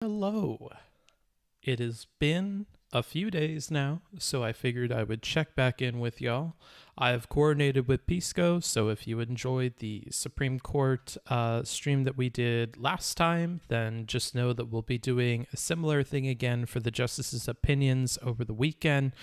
Hello. It has been a few days now, so I figured I would check back in with y'all. I have coordinated with Pisco, so if you enjoyed the Supreme Court stream that we did last time, then just know that we'll be doing a similar thing again for the justices' opinions over the weekend.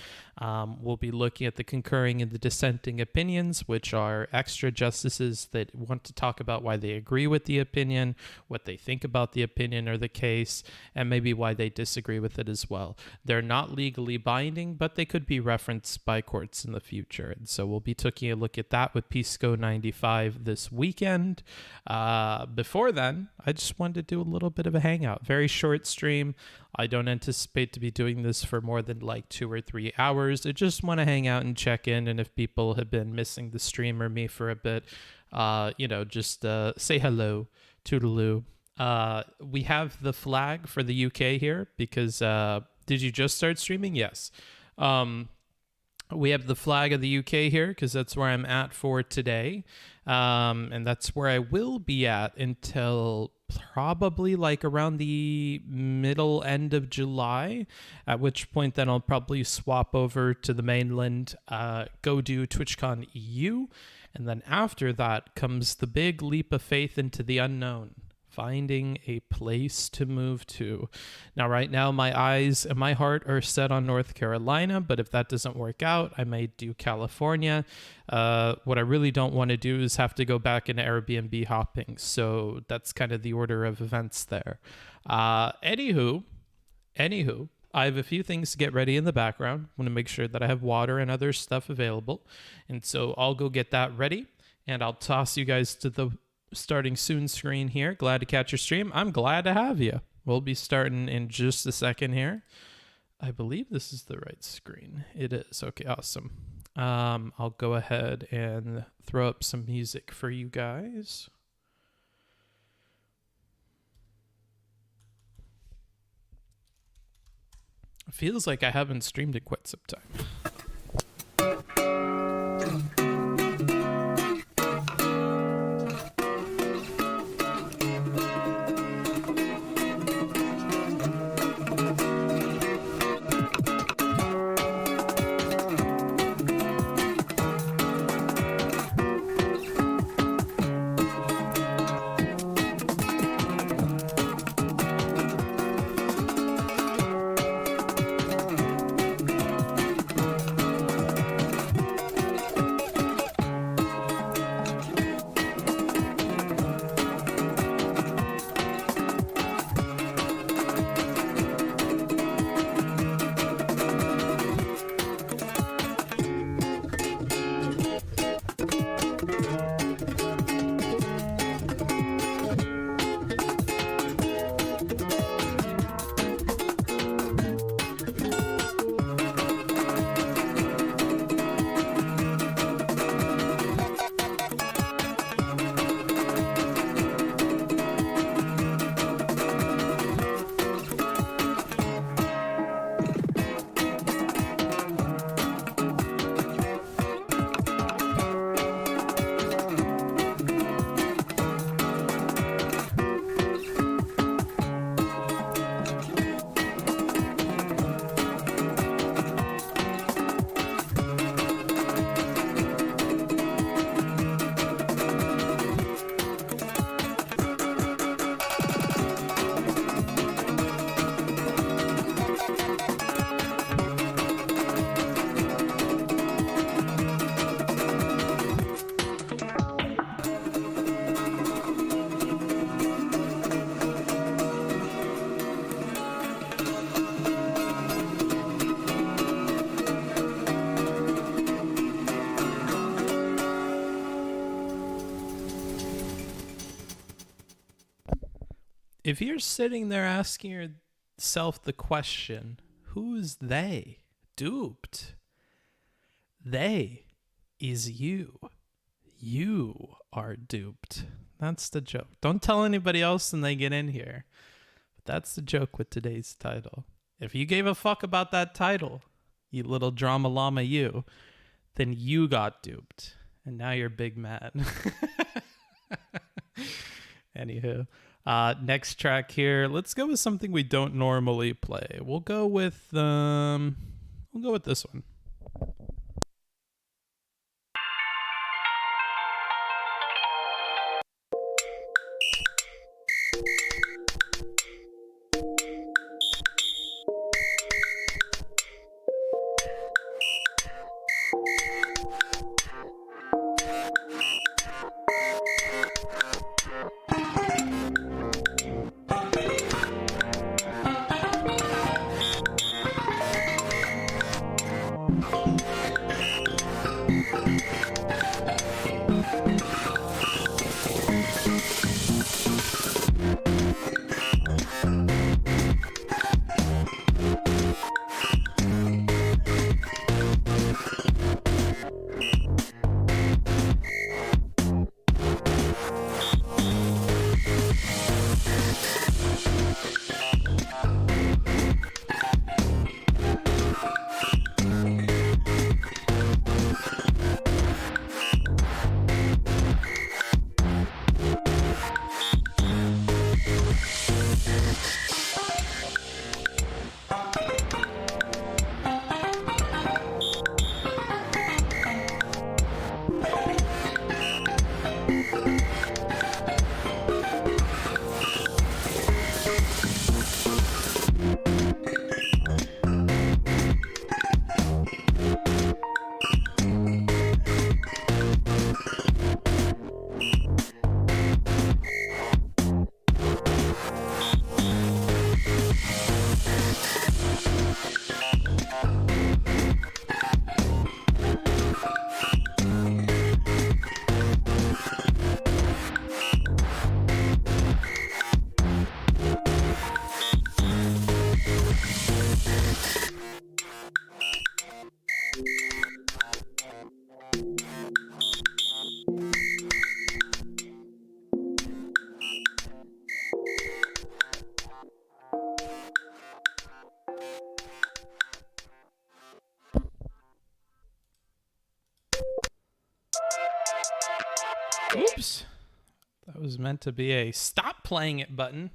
We'll be looking at the concurring and the dissenting opinions, which are extra justices that want to talk about why they agree with the opinion, what they think about the opinion or the case, and maybe why they disagree with it as well. They're not legally binding, but they could be referenced by courts in the future. And so we'll be taking a look at that with Pisco 95 this weekend. Before then, I just wanted to do a little bit of a hangout. Very short stream. I don't anticipate to be doing this for more than like 2 or 3 hours. I just want to hang out and check in. And if people have been missing the stream or me for a bit, just say hello, toodaloo. We have the flag for the UK here because did you just start streaming? Yes. We have the flag of the UK here because that's where I'm at for today. And that's where I will be at until probably like around the middle end of July, at which point then I'll probably swap over to the mainland, go do TwitchCon EU. And then after that comes the big leap of faith into the unknown. Finding a place to move to. Now, right now, my eyes and my heart are set on North Carolina, but if that doesn't work out, I may do California. What I really don't want to do is have to go back into Airbnb hopping. So that's kind of the order of events there. Anywho, I have a few things to get ready in the background. I want to make sure that I have water and other stuff available. And so I'll go get that ready, and I'll toss you guys to the starting soon screen here. Glad to catch your stream. I'm glad to have you. We'll be starting in just a second here. I believe this is the right screen. It is. Okay, awesome. I'll go ahead and throw up some music for you guys. It feels like I haven't streamed in quite some time. If you're sitting there asking yourself the question, who's they? Duped. They is you. You are duped. That's the joke. Don't tell anybody else when they get in here. But that's the joke with today's title. If you gave a fuck about that title, you little drama llama you, then you got duped. And now you're big mad. Anywho. Next track here. Let's go with something we don't normally play. We'll go with this one. Oops. That was meant to be a stop playing it button.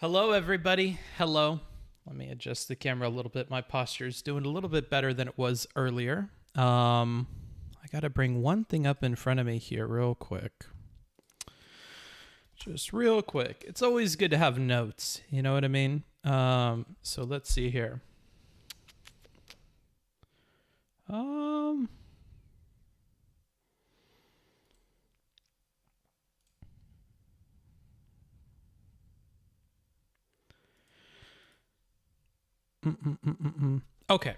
Hello, everybody. Hello. Let me adjust the camera a little bit. My posture is doing a little bit better than it was earlier. I got to bring one thing up in front of me here real quick. Just real quick. It's always good to have notes. You know what I mean? So let's see here. Okay.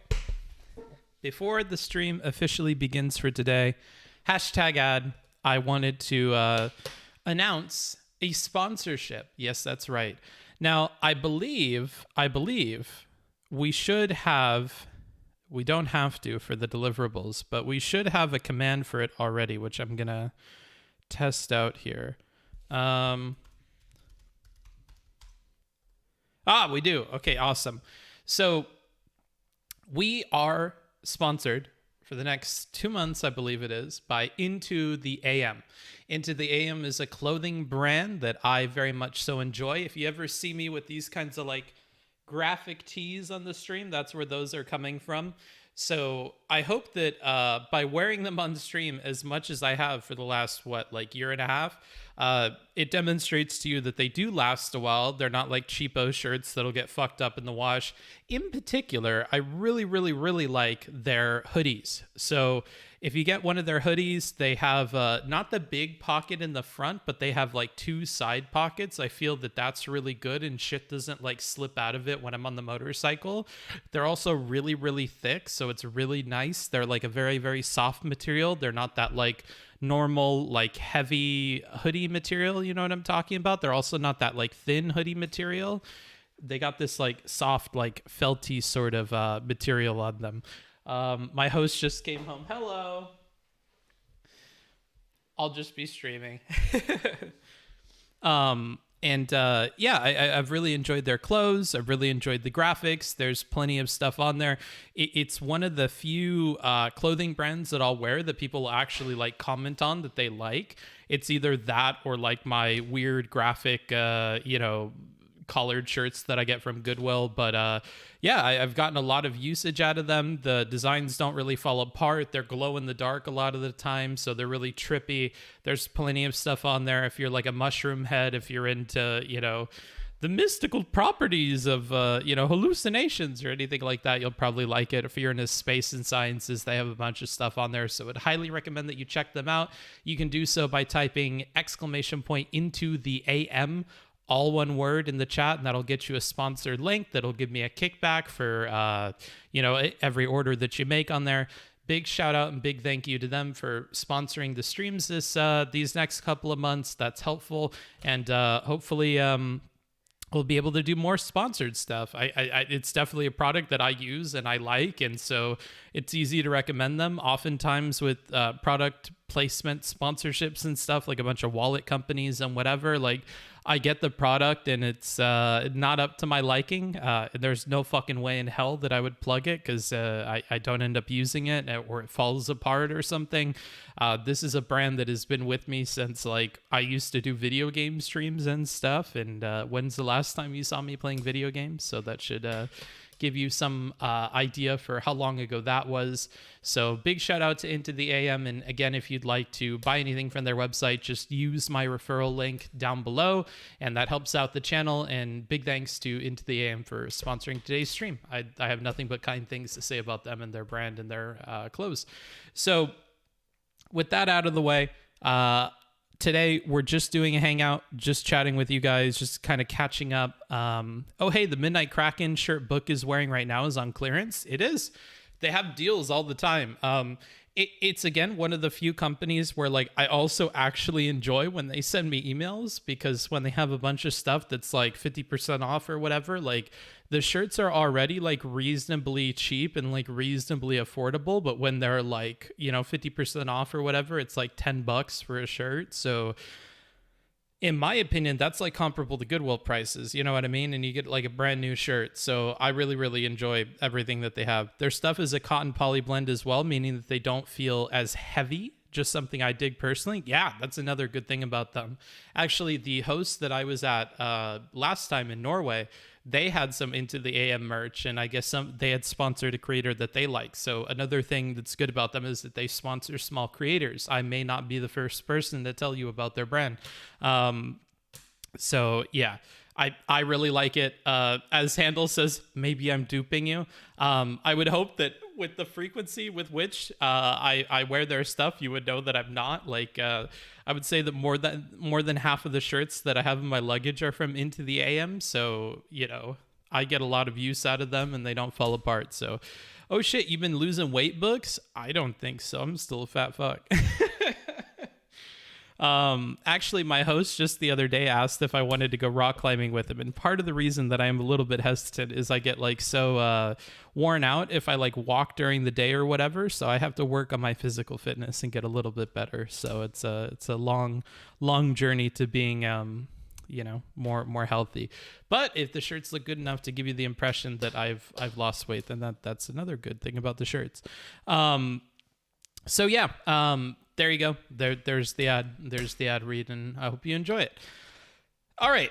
Before the stream officially begins for today, #ad, I wanted to announce a sponsorship. Yes, that's right. Now, I believe we should have, we don't have to for the deliverables, but we should have a command for it already, which I'm going to test out here. We do. Okay, awesome. So we are sponsored for the next 2 months, I believe it is, by Into the AM. Into the AM is a clothing brand that I very much so enjoy. If you ever see me with these kinds of like graphic tees on the stream, that's where those are coming from. So I hope that by wearing them on stream as much as I have for the last, year and a half, it demonstrates to you that they do last a while. They're not like cheapo shirts that'll get fucked up in the wash. In particular, I really, really, really like their hoodies. So if you get one of their hoodies, they have not the big pocket in the front, but they have like 2 side pockets. I feel that that's really good and shit doesn't like slip out of it when I'm on the motorcycle. They're also really, really thick, so it's really nice. They're like a very, very soft material. They're not that like normal like heavy hoodie material, you know what I'm talking about? They're also not that like thin hoodie material. They got this like soft like felty sort of material on them. My host just came home. Hello. I'll just be streaming. I've really enjoyed their clothes. I've really enjoyed the graphics. There's plenty of stuff on there. It's one of the few clothing brands that I'll wear that people actually like comment on that they like. It's either that or like my weird graphic, collared shirts that I get from Goodwill. But I've gotten a lot of usage out of them. The designs don't really fall apart. They're glow in the dark a lot of the time, so they're really trippy. There's plenty of stuff on there if you're like a mushroom head, if you're into, the mystical properties of, hallucinations or anything like that, you'll probably like it. If you're into space and sciences, they have a bunch of stuff on there. So I'd highly recommend that you check them out. You can do so by typing ! into the AM, all one word, in the chat, and that'll get you a sponsored link that'll give me a kickback for every order that you make on there. Big shout out and big thank you to them for sponsoring the streams these next couple of months. That's helpful, and hopefully we'll be able to do more sponsored stuff. It's definitely a product that I use and I like, and so it's easy to recommend them. Oftentimes with product placement sponsorships and stuff, like a bunch of wallet companies and whatever, like I get the product and it's not up to my liking. There's no fucking way in hell that I would plug it because I don't end up using it or it falls apart or something. This is a brand that has been with me since like I used to do video game streams and stuff. And when's the last time you saw me playing video games? So that should give you some idea for how long ago that was. So big shout out to Into the AM. And again, if you'd like to buy anything from their website, just use my referral link down below, and that helps out the channel. And big thanks to Into the AM for sponsoring today's stream. I have nothing but kind things to say about them and their brand and their clothes. So with that out of the way, today we're just doing a hangout, just chatting with you guys, just kind of catching up. The Midnight Kraken shirt Book is wearing right now is on clearance. It is. They have deals all the time. It's again one of the few companies where like I also actually enjoy when they send me emails, because when they have a bunch of stuff that's like 50% off or whatever, like the shirts are already like reasonably cheap and like reasonably affordable, but when they're like 50% off or whatever, it's like $10 for a shirt. So in my opinion, that's like comparable to Goodwill prices, you know what I mean? And you get like a brand new shirt. So I really, really enjoy everything that they have. Their stuff is a cotton poly blend as well, meaning that they don't feel as heavy. Just something I dig personally. Yeah, that's another good thing about them. Actually, the host that I was at last time in Norway, they had some Into the AM merch, and I guess they had sponsored a creator that they like. So another thing that's good about them is that they sponsor small creators. I may not be the first person to tell you about their brand. So yeah, I really like it. As Handel says, maybe I'm duping you. I would hope that with the frequency with which I wear their stuff, you would know that I'm not. Like I would say that more than half of the shirts that I have in my luggage are from Into the AM. So I get a lot of use out of them, and they don't fall apart. So, oh shit, you've been losing weight, Books? I don't think so. I'm still a fat fuck. Actually, my host just the other day asked if I wanted to go rock climbing with him. And part of the reason that I am a little bit hesitant is I get like so worn out if I like walk during the day or whatever. So I have to work on my physical fitness and get a little bit better. So it's a long journey to being, more healthy. But if the shirts look good enough to give you the impression that I've lost weight, then that's another good thing about the shirts. There you go. There's the ad. There's the ad read, and I hope you enjoy it. All right.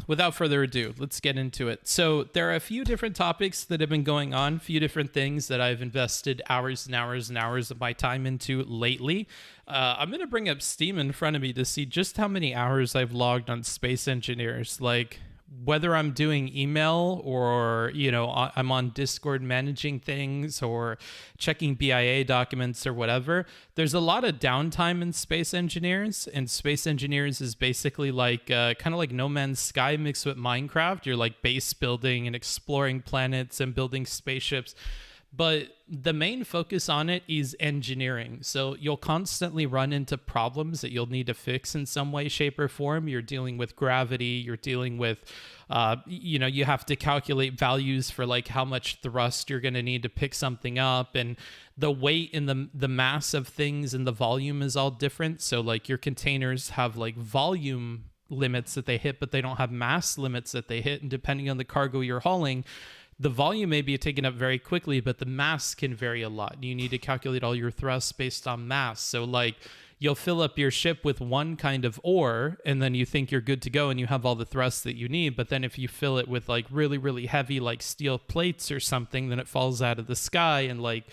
Without further ado, let's get into it. So there are a few different topics that have been going on, a few different things that I've invested hours and hours and hours of my time into lately. I'm going to bring up Steam in front of me to see just how many hours I've logged on Space Engineers. Like, whether I'm doing email or, I'm on Discord managing things or checking BIA documents or whatever, there's a lot of downtime in Space Engineers. And Space Engineers is basically like kind of like No Man's Sky mixed with Minecraft. You're like base building and exploring planets and building spaceships. But the main focus on it is engineering. So you'll constantly run into problems that you'll need to fix in some way, shape, or form. You're dealing with gravity. You're dealing with, you have to calculate values for like how much thrust you're going to need to pick something up. And the weight and the mass of things and the volume is all different. So like your containers have like volume limits that they hit, but they don't have mass limits that they hit. And depending on the cargo you're hauling, the volume may be taken up very quickly, but the mass can vary a lot. You need to calculate all your thrusts based on mass. So like you'll fill up your ship with one kind of ore and then you think you're good to go and you have all the thrusts that you need. But then if you fill it with like really, really heavy, like steel plates or something, then it falls out of the sky and like,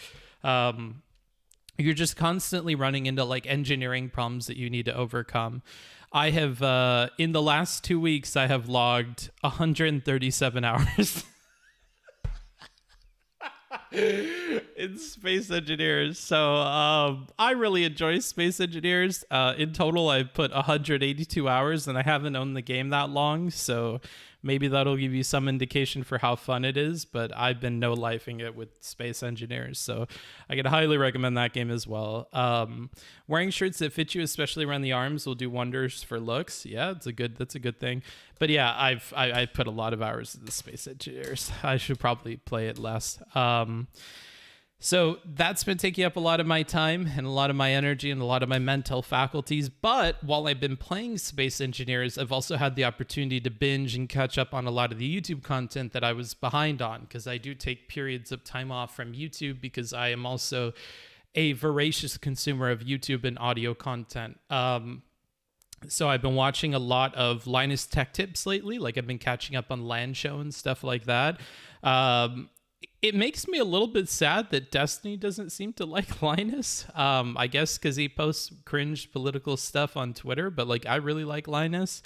you're just constantly running into like engineering problems that you need to overcome. I have, in the last 2 weeks, I have logged 137 hours. In Space Engineers. So I really enjoy Space Engineers. In total, I've put 182 hours and I haven't owned the game that long. So maybe that'll give you some indication for how fun it is. But I've been no-lifing it with Space Engineers. So I could highly recommend that game as well. Wearing shirts that fit you, especially around the arms, will do wonders for looks. Yeah, that's a good thing. But yeah, I put a lot of hours in the Space Engineers. I should probably play it less. So that's been taking up a lot of my time and a lot of my energy and a lot of my mental faculties. But while I've been playing Space Engineers, I've also had the opportunity to binge and catch up on a lot of the YouTube content that I was behind on, because I do take periods of time off from YouTube because I am also a voracious consumer of YouTube and audio content. So I've been watching a lot of Linus Tech Tips lately. Like I've been catching up on Land Show and stuff like that. It makes me a little bit sad that Destiny doesn't seem to like Linus. I guess because he posts cringe political stuff on Twitter, but like I really like Linus.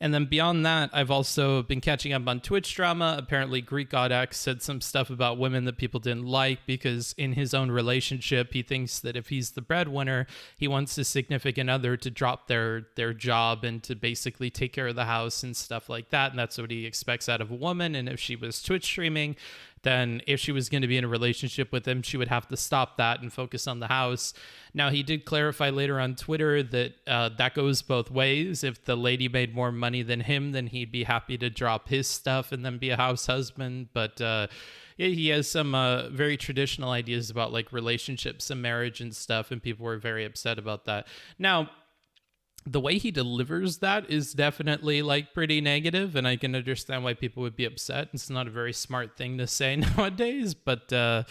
And then beyond that, I've also been catching up on Twitch drama. Apparently, Greek God X said some stuff about women that people didn't like because in his own relationship, he thinks that if he's the breadwinner, he wants his significant other to drop their job and to basically take care of the house and stuff like that. And that's what he expects out of a woman. And if she was Twitch streaming, then if she was going to be in a relationship with him, she would have to stop that and focus on the house. Now, he did clarify later on Twitter that that goes both ways. If the lady made more money than him, then he'd be happy to drop his stuff and then be a house husband. But he has some very traditional ideas about like relationships and marriage and stuff, and people were very upset about that. Now, the way he delivers that is definitely like pretty negative, and I can understand why people would be upset. It's not a very smart thing to say nowadays, but yeah,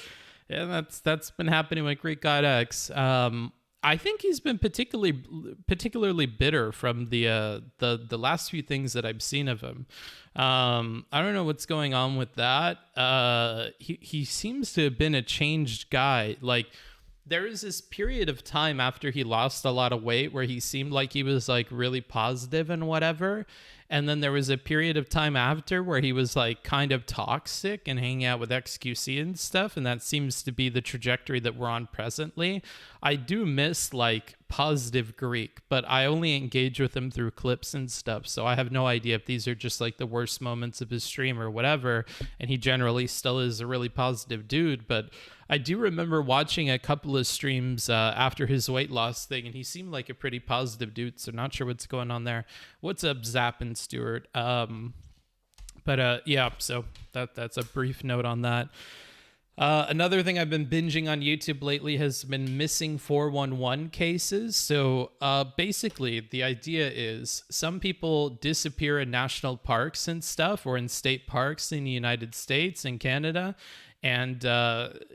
that's been happening with Greek God X. I think he's been particularly bitter from the last few things that I've seen of him. I don't know what's going on with that. He seems to have been a changed guy. Like, there was this period of time after he lost a lot of weight where he seemed like he was like really positive and whatever. And then there was a period of time after where he was like kind of toxic and hanging out with XQC and stuff. And that seems to be the trajectory that we're on presently. I do miss like positive Greek, but I only engage with him through clips and stuff. So I have no idea if these are just like the worst moments of his stream or whatever. And he generally still is a really positive dude, but I do remember watching a couple of streams after his weight loss thing, and he seemed like a pretty positive dude, so not sure what's going on there. What's up, Zap and Stewart? But yeah, so that's a brief note on that. Another thing I've been binging on YouTube lately has been missing 411 cases. So basically, the idea is some people disappear in national parks and stuff, or in state parks in the United States and Canada. And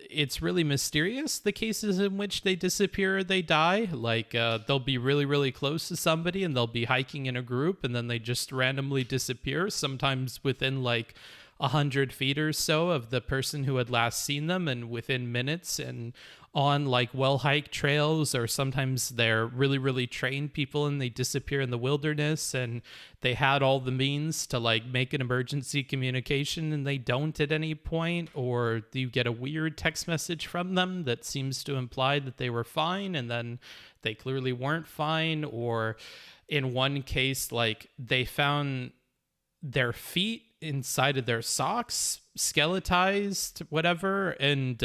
it's really mysterious, the cases in which they disappear or they die. Like they'll be really, really close to somebody and they'll be hiking in a group and then they just randomly disappear, sometimes within like 100 feet or so of the person who had last seen them, and within minutes, and on like well-hiked trails, or sometimes they're really, really trained people and they disappear in the wilderness and they had all the means to like make an emergency communication and they don't at any point, or you get a weird text message from them that seems to imply that they were fine and then they clearly weren't fine. Or in one case, like they found their feet inside of their socks, skeletized, whatever, and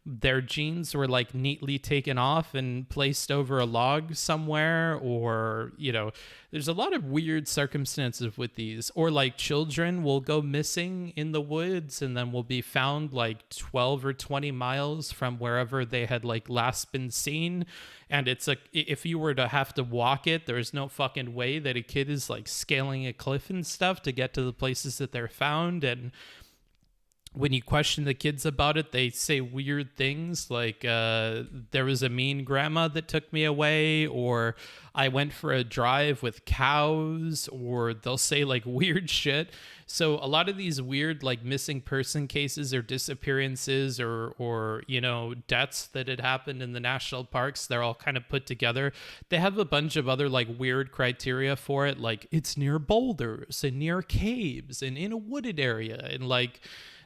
their jeans were like neatly taken off and placed over a log somewhere, or, you know, there's a lot of weird circumstances with these. Or like children will go missing in the woods and then will be found like 12 or 20 miles from wherever they had like last been seen. And it's like, if you were to have to walk it, there's no fucking way that a kid is like scaling a cliff and stuff to get to the places that they're found. And when you question the kids about it, they say weird things like, there was a mean grandma that took me away, or I went for a drive with cows, or they'll say like weird shit. So a lot of these weird like missing person cases or disappearances or you know, deaths that had happened in the national parks, they're all kind of put together. They have a bunch of other like weird criteria for it, like it's near boulders and near caves and in a wooded area, and like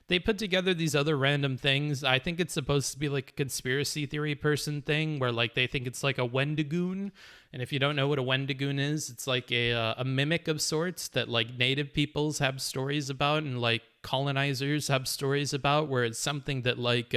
they put together these other random things. I think it's supposed to be like a conspiracy theory person thing where like they think it's like a Wendigoon. And if you don't know what a Wendigoon is, it's like a mimic of sorts that like native peoples have stories about and like colonizers have stories about, where it's something that like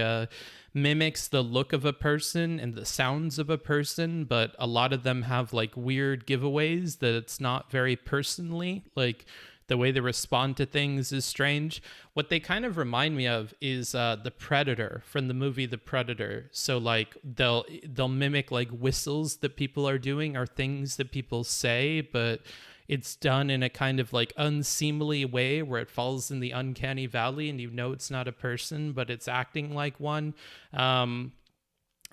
mimics the look of a person and the sounds of a person, but a lot of them have like weird giveaways that it's not very personally, like the way they respond to things is strange. What they kind of remind me of is the Predator from the movie The Predator. So like they'll mimic like whistles that people are doing or things that people say, but it's done in a kind of like unseemly way where it falls in the uncanny valley and you know it's not a person, but it's acting like one.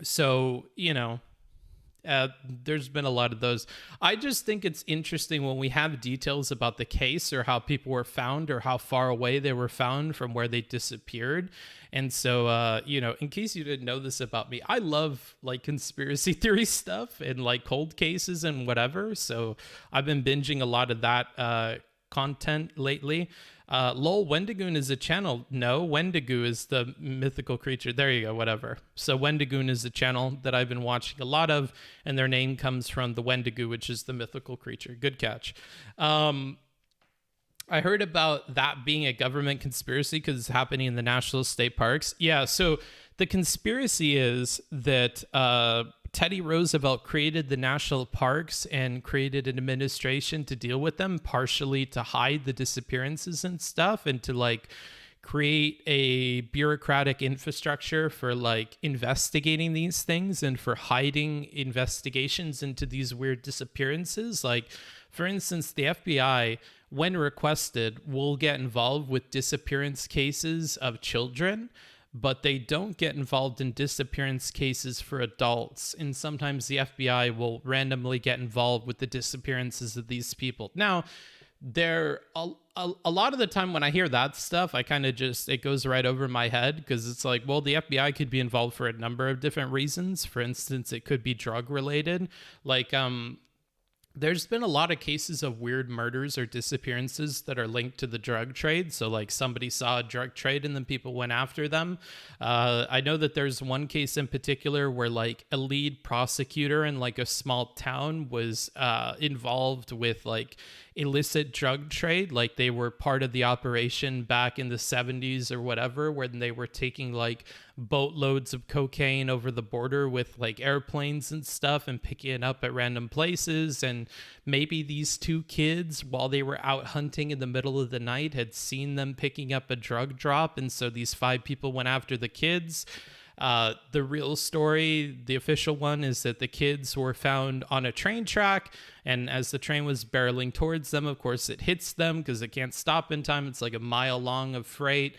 So, you know, there's been a lot of those. I just think it's interesting when we have details about the case or how people were found or how far away they were found from where they disappeared. And so, you know, in case you didn't know this about me, I love like conspiracy theory stuff and like cold cases and whatever. So I've been binging a lot of that content lately. Lol, Wendigoon is a channel. No, Wendigo is the mythical creature. There you go, whatever. So Wendigoon is a channel that I've been watching a lot of, and their name comes from the Wendigo, which is the mythical creature. Good catch. I heard about that being a government conspiracy because it's happening in the national state parks. Yeah, so the conspiracy is that Teddy Roosevelt created the national parks and created an administration to deal with them, partially to hide the disappearances and stuff, and to like create a bureaucratic infrastructure for like investigating these things and for hiding investigations into these weird disappearances. Like, for instance, the FBI, when requested, will get involved with disappearance cases of children, but they don't get involved in disappearance cases for adults. And sometimes the FBI will randomly get involved with the disappearances of these people. Now, a lot of the time when I hear that stuff, I kind of just, it goes right over my head because it's like, well, the FBI could be involved for a number of different reasons. For instance, it could be drug related. Like, there's been a lot of cases of weird murders or disappearances that are linked to the drug trade. So like somebody saw a drug trade and then people went after them. I know that there's one case in particular where like a lead prosecutor in like a small town was involved with like illicit drug trade. Like they were part of the operation back in the 70s or whatever, when they were taking like boatloads of cocaine over the border with like airplanes and stuff and picking it up at random places. And maybe these two kids, while they were out hunting in the middle of the night, had seen them picking up a drug drop. And so these 5 people went after the kids. The real story, the official one, is that the kids were found on a train track, and as the train was barreling towards them, of course, it hits them because it can't stop in time. It's like a mile long of freight.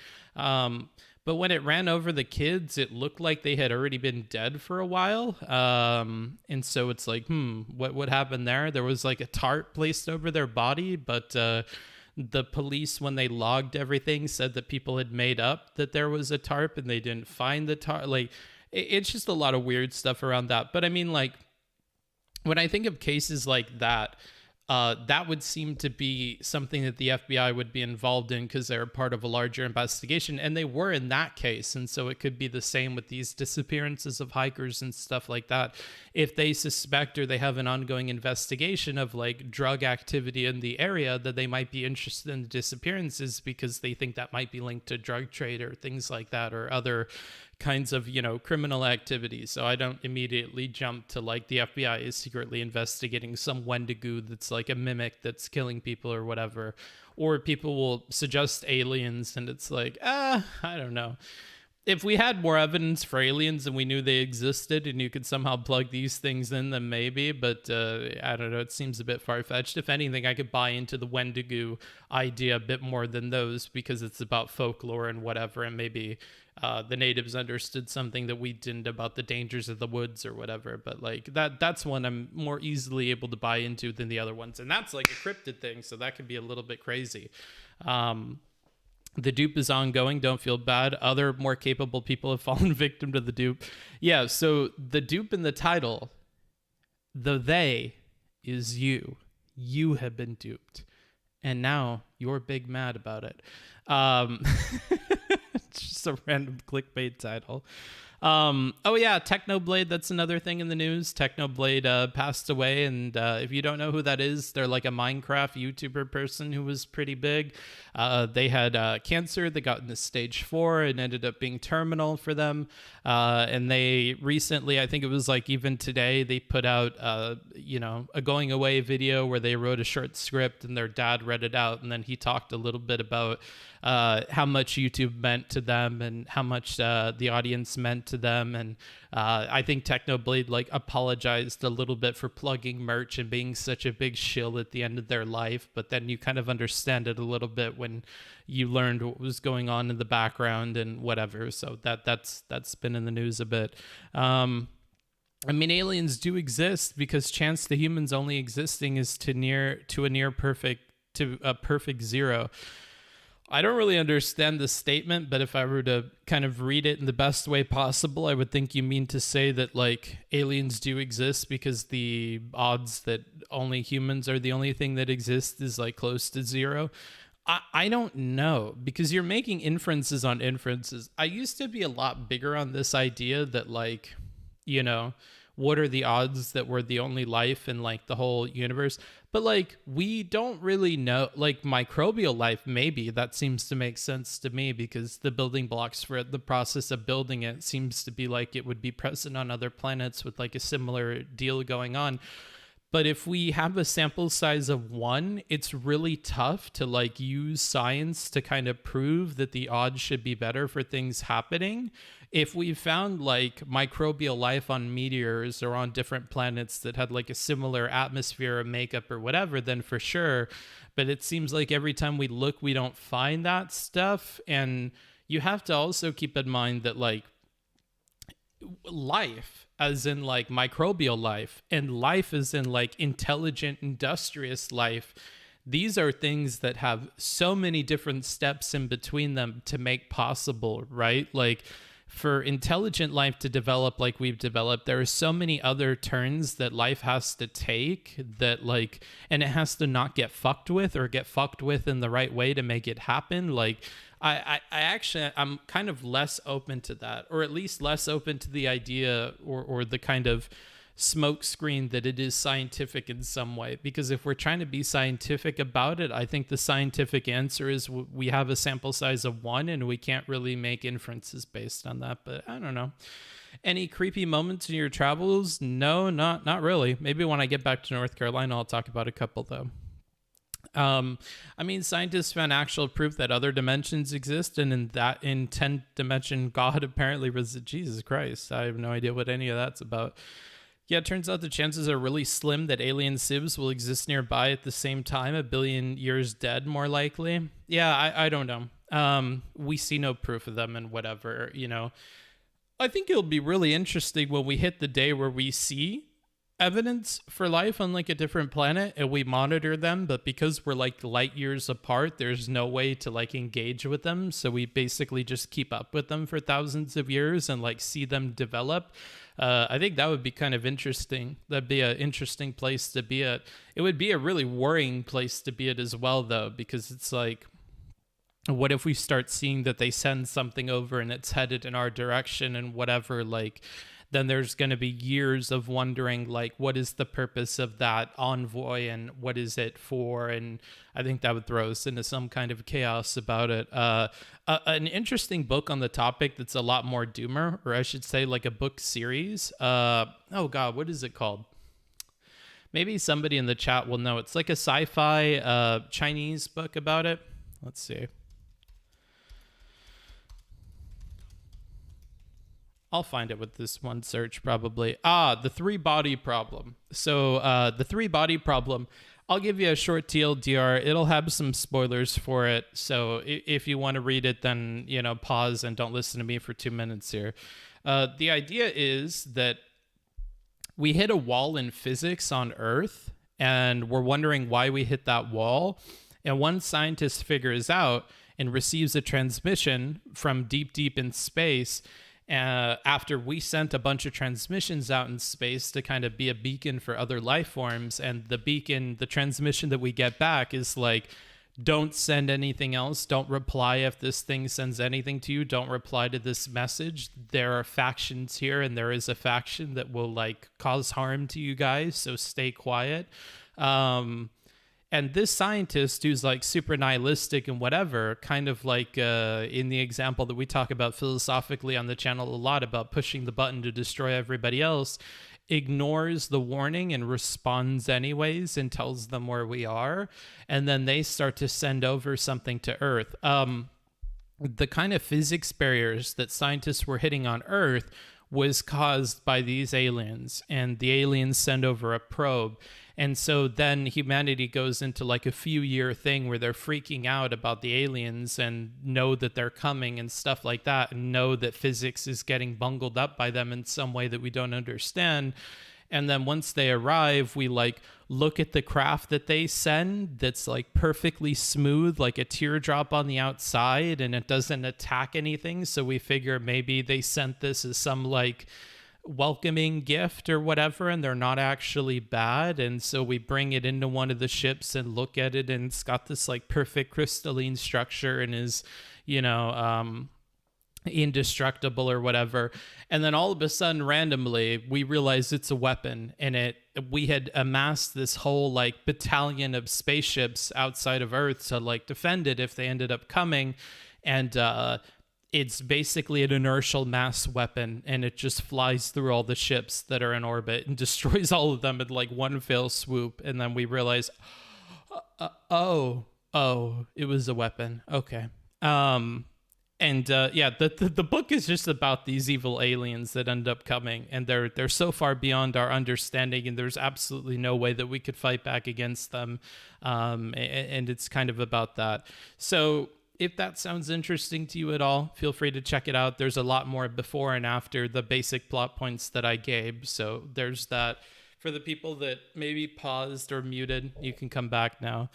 But when it ran over the kids, it looked like they had already been dead for a while. And so it's like, what happened there? There was like a tarp placed over their body, but the police, when they logged everything, said that people had made up that there was a tarp and they didn't find the tarp. Like, it's just a lot of weird stuff around that. But I mean, like, when I think of cases like that, that would seem to be something that the FBI would be involved in because they're part of a larger investigation, and they were in that case. And so it could be the same with these disappearances of hikers and stuff like that. If they suspect or they have an ongoing investigation of like drug activity in the area, that they might be interested in the disappearances because they think that might be linked to drug trade or things like that, or other kinds of, criminal activities. So I don't immediately jump to like the FBI is secretly investigating some Wendigo that's like a mimic that's killing people or whatever. Or people will suggest aliens and it's like, I don't know. If we had more evidence for aliens and we knew they existed and you could somehow plug these things in, then maybe. But I don't know. It seems a bit far-fetched. If anything, I could buy into the Wendigo idea a bit more than those because it's about folklore and whatever. And maybe the natives understood something that we didn't about the dangers of the woods or whatever. But like that's one I'm more easily able to buy into than the other ones. And that's like a cryptid thing. So that could be a little bit crazy. The dupe is ongoing. Don't feel bad. Other more capable people have fallen victim to the dupe. Yeah, so the dupe in the title, the they is you. You have been duped. And now you're big mad about it. It's just a random clickbait title. Oh yeah, Technoblade, that's another thing in the news. Technoblade passed away, and if you don't know who that is, they're like a Minecraft YouTuber person who was pretty big. They had cancer. They got into stage 4 and ended up being terminal for them. And they recently, I think it was like even today, they put out a going away video where they wrote a short script and their dad read it out, and then he talked a little bit about how much YouTube meant to them and how much the audience meant to them. And I think Technoblade like apologized a little bit for plugging merch and being such a big shill at the end of their life, but then you kind of understand it a little bit when you learned what was going on in the background and whatever. So that's been in the news a bit. I mean, aliens do exist because chance to humans only existing is to a perfect zero. I don't really understand the statement, but if I were to kind of read it in the best way possible, I would think you mean to say that like aliens do exist because the odds that only humans are the only thing that exists is like close to zero. I don't know, because you're making inferences on inferences. I used to be a lot bigger on this idea that like, what are the odds that we're the only life in like the whole universe? But like, we don't really know, like microbial life, maybe that seems to make sense to me because the building blocks for it, the process of building it seems to be like it would be present on other planets with like a similar deal going on. But if we have a sample size of 1, it's really tough to like use science to kind of prove that the odds should be better for things happening. If we found like microbial life on meteors or on different planets that had like a similar atmosphere or makeup or whatever, then for sure. But it seems like every time we look, we don't find that stuff. And you have to also keep in mind that like life, as in like microbial life, and life as in like intelligent, industrious life, these are things that have so many different steps in between them to make possible, right? Like for intelligent life to develop like we've developed, there are so many other turns that life has to take that like, and it has to not get fucked with or get fucked with in the right way to make it happen. Like I'm kind of less open to that, or at least less open to the idea or the kind of smoke screen that it is scientific in some way. Because if we're trying to be scientific about it, I think the scientific answer is we have a sample size of 1 and we can't really make inferences based on that. But I don't know. Any creepy moments in your travels? No, not really. Maybe when I get back to North Carolina, I'll talk about a couple though. I mean, scientists found actual proof that other dimensions exist, and in 10th dimension, God apparently was Jesus Christ. I have no idea what any of that's about. Yeah, it turns out the chances are really slim that alien civs will exist nearby at the same time, 1 billion years dead, more likely. Yeah, I don't know. We see no proof of them and whatever, I think it'll be really interesting when we hit the day where we see evidence for life on like a different planet and we monitor them, but because we're like light years apart, there's no way to like engage with them, so we basically just keep up with them for thousands of years and like see them develop. I think that would be kind of interesting. That'd be an interesting place to be at. It would be a really worrying place to be at as well though, because it's like, what if we start seeing that they send something over and it's headed in our direction and whatever, like then there's going to be years of wondering, like, what is the purpose of that envoy and what is it for? And I think that would throw us into some kind of chaos about it. An interesting book on the topic that's a lot more doomer, or I should say like a book series. Oh God, what is it called? Maybe somebody in the chat will know. It's like a sci-fi Chinese book about it. Let's see. I'll find it with this one search probably. The three-body problem. So the three-body problem, I'll give you a short TLDR. It'll have some spoilers for it. So if you want to read it, then, pause and don't listen to me for 2 minutes here. The idea is that we hit a wall in physics on Earth, and we're wondering why we hit that wall. And one scientist figures out and receives a transmission from deep, deep in space after we sent a bunch of transmissions out in space to kind of be a beacon for other life forms. And the transmission that we get back is like, don't send anything else. Don't reply if this thing sends anything to you. Don't reply to this message. There are factions here, and there is a faction that will like cause harm to you guys. So stay quiet. And this scientist who's like super nihilistic and whatever, kind of like in the example that we talk about philosophically on the channel a lot about pushing the button to destroy everybody else, ignores the warning and responds anyways and tells them where we are. And then they start to send over something to Earth. The kind of physics barriers that scientists were hitting on Earth was caused by these aliens, and the aliens send over a probe. And so then humanity goes into like a few-year thing where they're freaking out about the aliens and know that they're coming and stuff like that, and know that physics is getting bungled up by them in some way that we don't understand. And then once they arrive, we like look at the craft that they send that's like perfectly smooth, like a teardrop on the outside, and it doesn't attack anything. So we figure maybe they sent this as some like welcoming gift or whatever, and they're not actually bad. And so we bring it into one of the ships and look at it, and it's got this like perfect crystalline structure and is, indestructible or whatever. And then all of a sudden, randomly, we realize it's a weapon, and we had amassed this whole like battalion of spaceships outside of Earth to like defend it if they ended up coming. And it's basically an inertial mass weapon, and it just flies through all the ships that are in orbit and destroys all of them in like one fell swoop. And then we realize, it was a weapon. Okay. The book is just about these evil aliens that end up coming, and they're so far beyond our understanding, and there's absolutely no way that we could fight back against them. And it's kind of about that. So if that sounds interesting to you at all, feel free to check it out. There's a lot more before and after the basic plot points that I gave. So there's that. For the people that maybe paused or muted, you can come back now.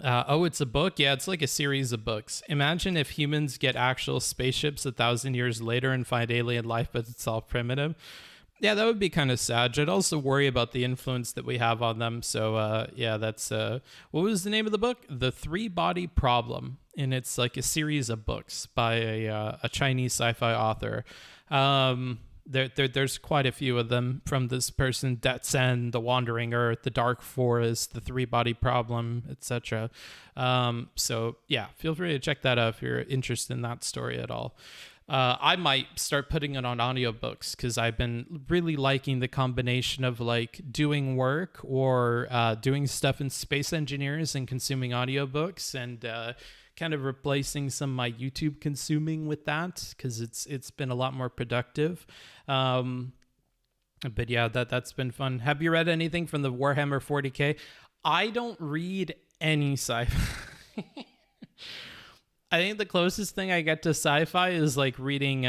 It's a book? Yeah, it's like a series of books. Imagine if humans get actual spaceships 1,000 years later and find alien life, but it's all primitive. Yeah, that would be kind of sad. I'd also worry about the influence that we have on them. So, that's... what was the name of the book? The Three-Body Problem. And it's like a series of books by a Chinese sci-fi author. There's quite a few of them from this person: Death's End, The Wandering Earth, The Dark Forest, The Three-Body Problem, etc. Feel free to check that out if you're interested in that story at all. I might start putting it on audiobooks because I've been really liking the combination of like doing work or doing stuff in space engineers and consuming audiobooks, and kind of replacing some of my YouTube consuming with that because it's been a lot more productive. But yeah, that's been fun. Have you read anything from the Warhammer 40K? I don't read any sci-fi. I think the closest thing I get to sci-fi is like reading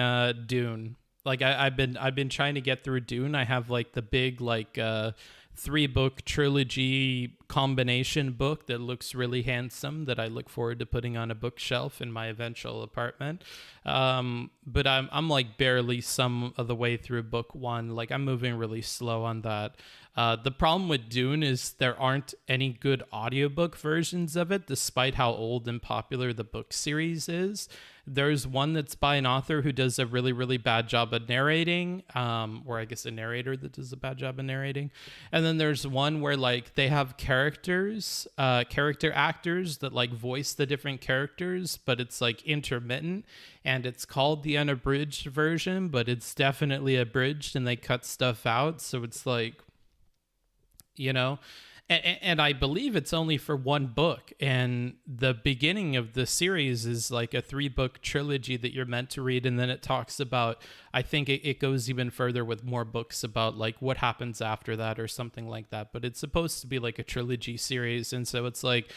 Dune. Like I've been trying to get through Dune. I have like the big like 3-book trilogy combination book that looks really handsome that I look forward to putting on a bookshelf in my eventual apartment. But I'm like barely some of the way through book one. Like I'm moving really slow on that. The problem with Dune is there aren't any good audiobook versions of it, despite how old and popular the book series is. There's one that's by an author who does a really, really bad job of narrating, or I guess a narrator that does a bad job of narrating. And then there's one where like they have character actors that like voice the different characters, but it's like intermittent, and it's called the unabridged version, but it's definitely abridged and they cut stuff out. So it's like, you know, and I believe it's only for one book. And the beginning of the series is like a 3-book trilogy that you're meant to read. And then it talks about, I think it goes even further with more books about like what happens after that or something like that. But it's supposed to be like a trilogy series. And so it's like,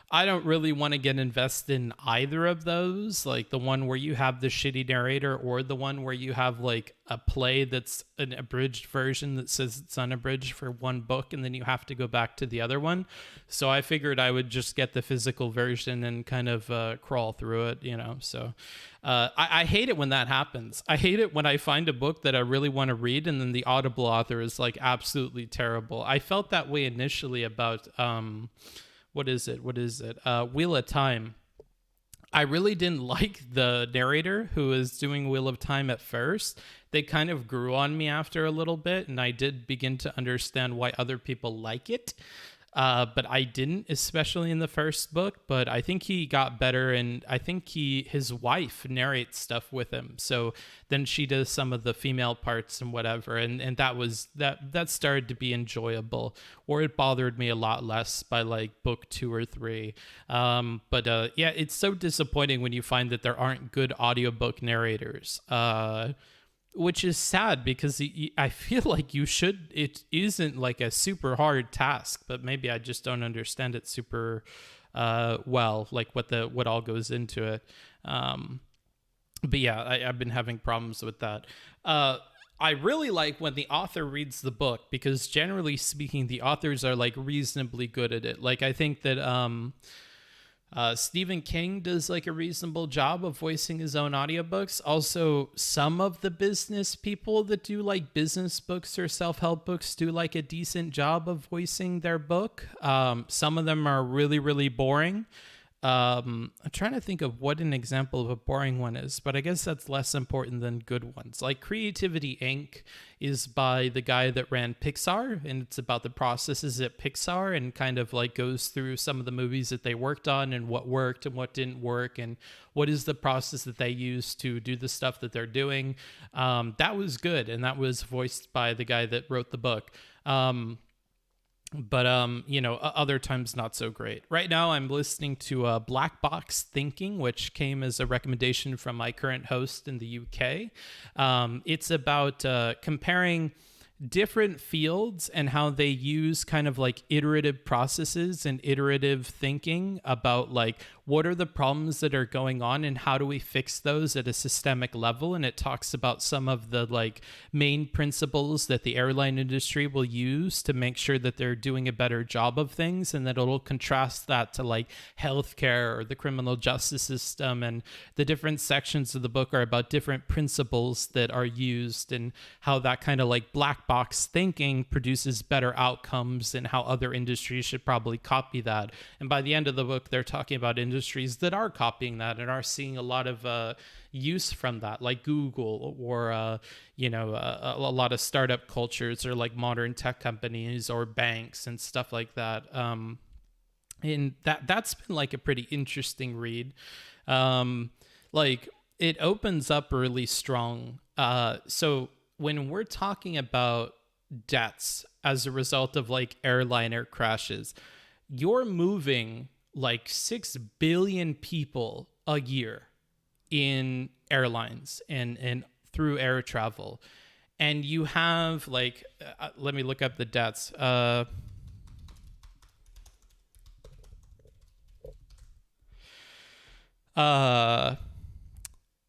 I don't really want to get invested in either of those, like the one where you have the shitty narrator or the one where you have like a play that's an abridged version that says it's unabridged for one book and then you have to go back to the other one. So I figured I would just get the physical version and kind of crawl through it, you know. So I hate it when that happens. I hate it when I find a book that I really want to read and then the Audible author is like absolutely terrible. I felt that way initially about... What is it? Wheel of Time. I really didn't like the narrator who was doing Wheel of Time at first. They kind of grew on me after a little bit, and I did begin to understand why other people like it. But I didn't, especially in the first book. But I think he got better, and I think his wife narrates stuff with him. So then she does some of the female parts and whatever, and that started to be enjoyable. Or it bothered me a lot less by like book 2 or 3. But yeah, it's so disappointing when you find that there aren't good audiobook narrators. Which is sad because I feel like it isn't like a super hard task, but maybe I just don't understand it super well, like what all goes into it. But yeah, I've been having problems with that. I really like when the author reads the book because generally speaking, the authors are like reasonably good at it. Like I think that Stephen King does like a reasonable job of voicing his own audiobooks. Also, some of the business people that do like business books or self-help books do like a decent job of voicing their book. Some of them are really, really boring. I'm trying to think of what an example of a boring one is, but I guess that's less important than good ones. Like Creativity Inc. is by the guy that ran Pixar, and it's about the processes at Pixar and kind of like goes through some of the movies that they worked on and what worked and what didn't work and what is the process that they use to do the stuff that they're doing. That was good, and that was voiced by the guy that wrote the book. But you know, other times not so great. Right now I'm listening to Black Box Thinking, which came as a recommendation from my current host in the UK. It's about comparing different fields and how they use kind of like iterative processes and iterative thinking about like what are the problems that are going on and how do we fix those at a systemic level. And it talks about some of the like main principles that the airline industry will use to make sure that they're doing a better job of things, and that it'll contrast that to like healthcare or the criminal justice system. And the different sections of the book are about different principles that are used and how that kind of like black box thinking produces better outcomes and how other industries should probably copy that. And by the end of the book, they're talking about industries that are copying that and are seeing a lot of use from that, like Google or, a lot of startup cultures or like modern tech companies or banks and stuff like that. And that's been like a pretty interesting read. Like it opens up really strong. So when we're talking about deaths as a result of like airliner crashes, you're moving like 6 billion people a year in airlines and through air travel. And you have like, let me look up the deaths.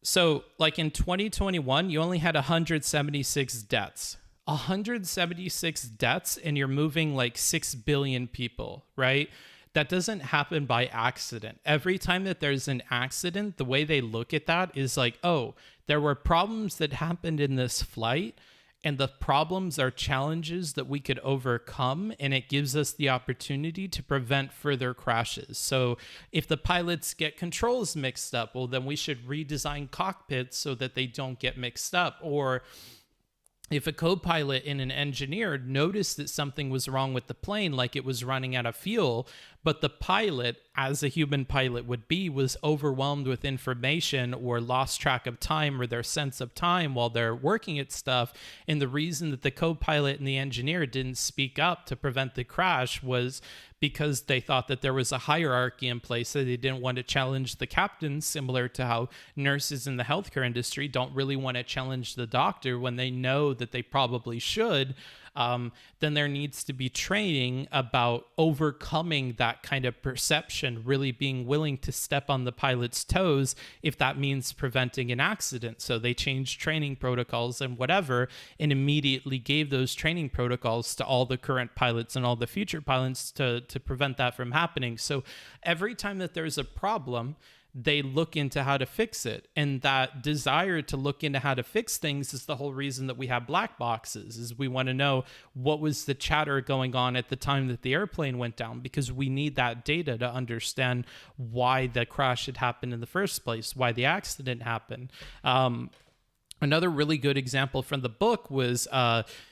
So like in 2021, you only had 176 deaths 176 deaths and you're moving like 6 billion people, right? That doesn't happen by accident. Every time that there's an accident, the way they look at that is like, oh, there were problems that happened in this flight, and the problems are challenges that we could overcome, and it gives us the opportunity to prevent further crashes. So if the pilots get controls mixed up, well, then we should redesign cockpits so that they don't get mixed up. Or if a co-pilot and an engineer noticed that something was wrong with the plane, like it was running out of fuel, but the pilot, as a human pilot would be, was overwhelmed with information or lost track of time or their sense of time while they're working at stuff, and the reason that the co-pilot and the engineer didn't speak up to prevent the crash was because they thought that there was a hierarchy in place, that they didn't want to challenge the captain, similar to how nurses in the healthcare industry don't really want to challenge the doctor when they know that they probably should. Then there needs to be training about overcoming that kind of perception, really being willing to step on the pilot's toes if that means preventing an accident. So they changed training protocols and whatever, and immediately gave those training protocols to all the current pilots and all the future pilots to prevent that from happening. So every time that there's a problem, they look into how to fix it. And that desire to look into how to fix things is the whole reason that we have black boxes, is we want to know what was the chatter going on at the time that the airplane went down, because we need that data to understand why the crash had happened in the first place, why the accident happened. Another really good example from the book was,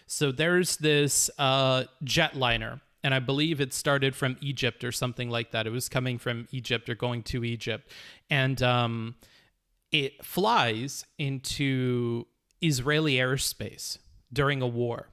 so there's this jetliner, and I believe it started from Egypt or something like that. It was coming from Egypt or going to Egypt. And it flies into Israeli airspace during a war.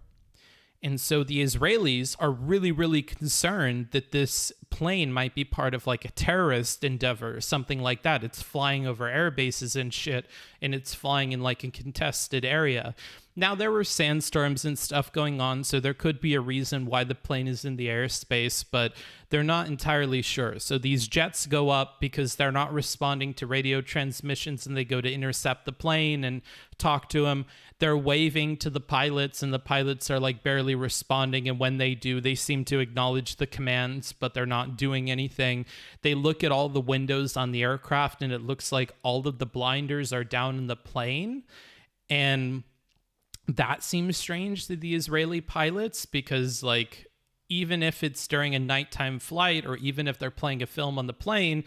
And so the Israelis are really, really concerned that this plane might be part of like a terrorist endeavor or something like that. It's flying over air bases and shit, and it's flying in like a contested area. Now, there were sandstorms and stuff going on, so there could be a reason why the plane is in the airspace, but they're not entirely sure. So these jets go up because they're not responding to radio transmissions, and they go to intercept the plane and talk to them. They're waving to the pilots, and the pilots are like barely responding, and when they do, they seem to acknowledge the commands, but they're not doing anything. They look at all the windows on the aircraft, and it looks like all of the blinders are down in the plane, and that seems strange to the Israeli pilots, because like, even if it's during a nighttime flight, or even if they're playing a film on the plane,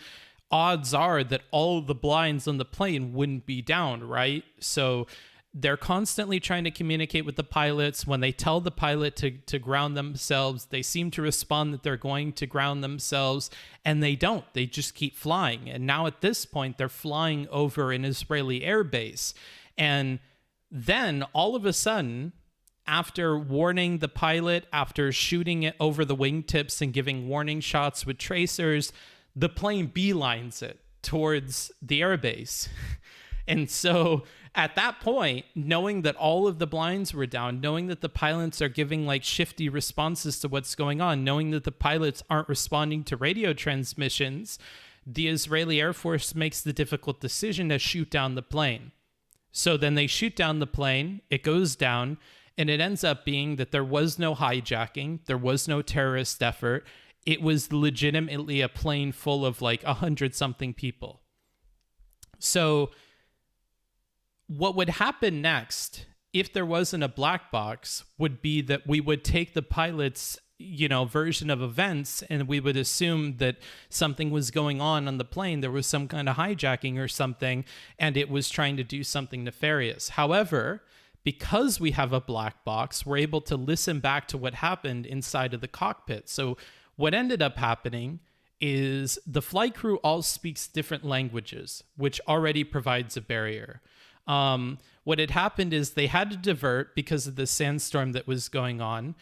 odds are that all of the blinds on the plane wouldn't be down, right? So they're constantly trying to communicate with the pilots. When they tell the pilot to ground themselves, they seem to respond that they're going to ground themselves, and they don't. They just keep flying. And now at this point, they're flying over an Israeli airbase. And then all of a sudden, after warning the pilot, after shooting it over the wingtips and giving warning shots with tracers, the plane beelines it towards the airbase. And so at that point, knowing that all of the blinds were down, knowing that the pilots are giving like shifty responses to what's going on, knowing that the pilots aren't responding to radio transmissions, the Israeli Air Force makes the difficult decision to shoot down the plane. So then they shoot down the plane, it goes down, and it ends up being that there was no hijacking, there was no terrorist effort. It was legitimately a plane full of like 100-something people. So what would happen next, if there wasn't a black box, would be that we would take the pilot's version of events, and we would assume that something was going on the plane. There was some kind of hijacking or something, and it was trying to do something nefarious. However, because we have a black box, we're able to listen back to what happened inside of the cockpit. So what ended up happening is the flight crew all speaks different languages, which already provides a barrier. What had happened is they had to divert because of the sandstorm that was going on.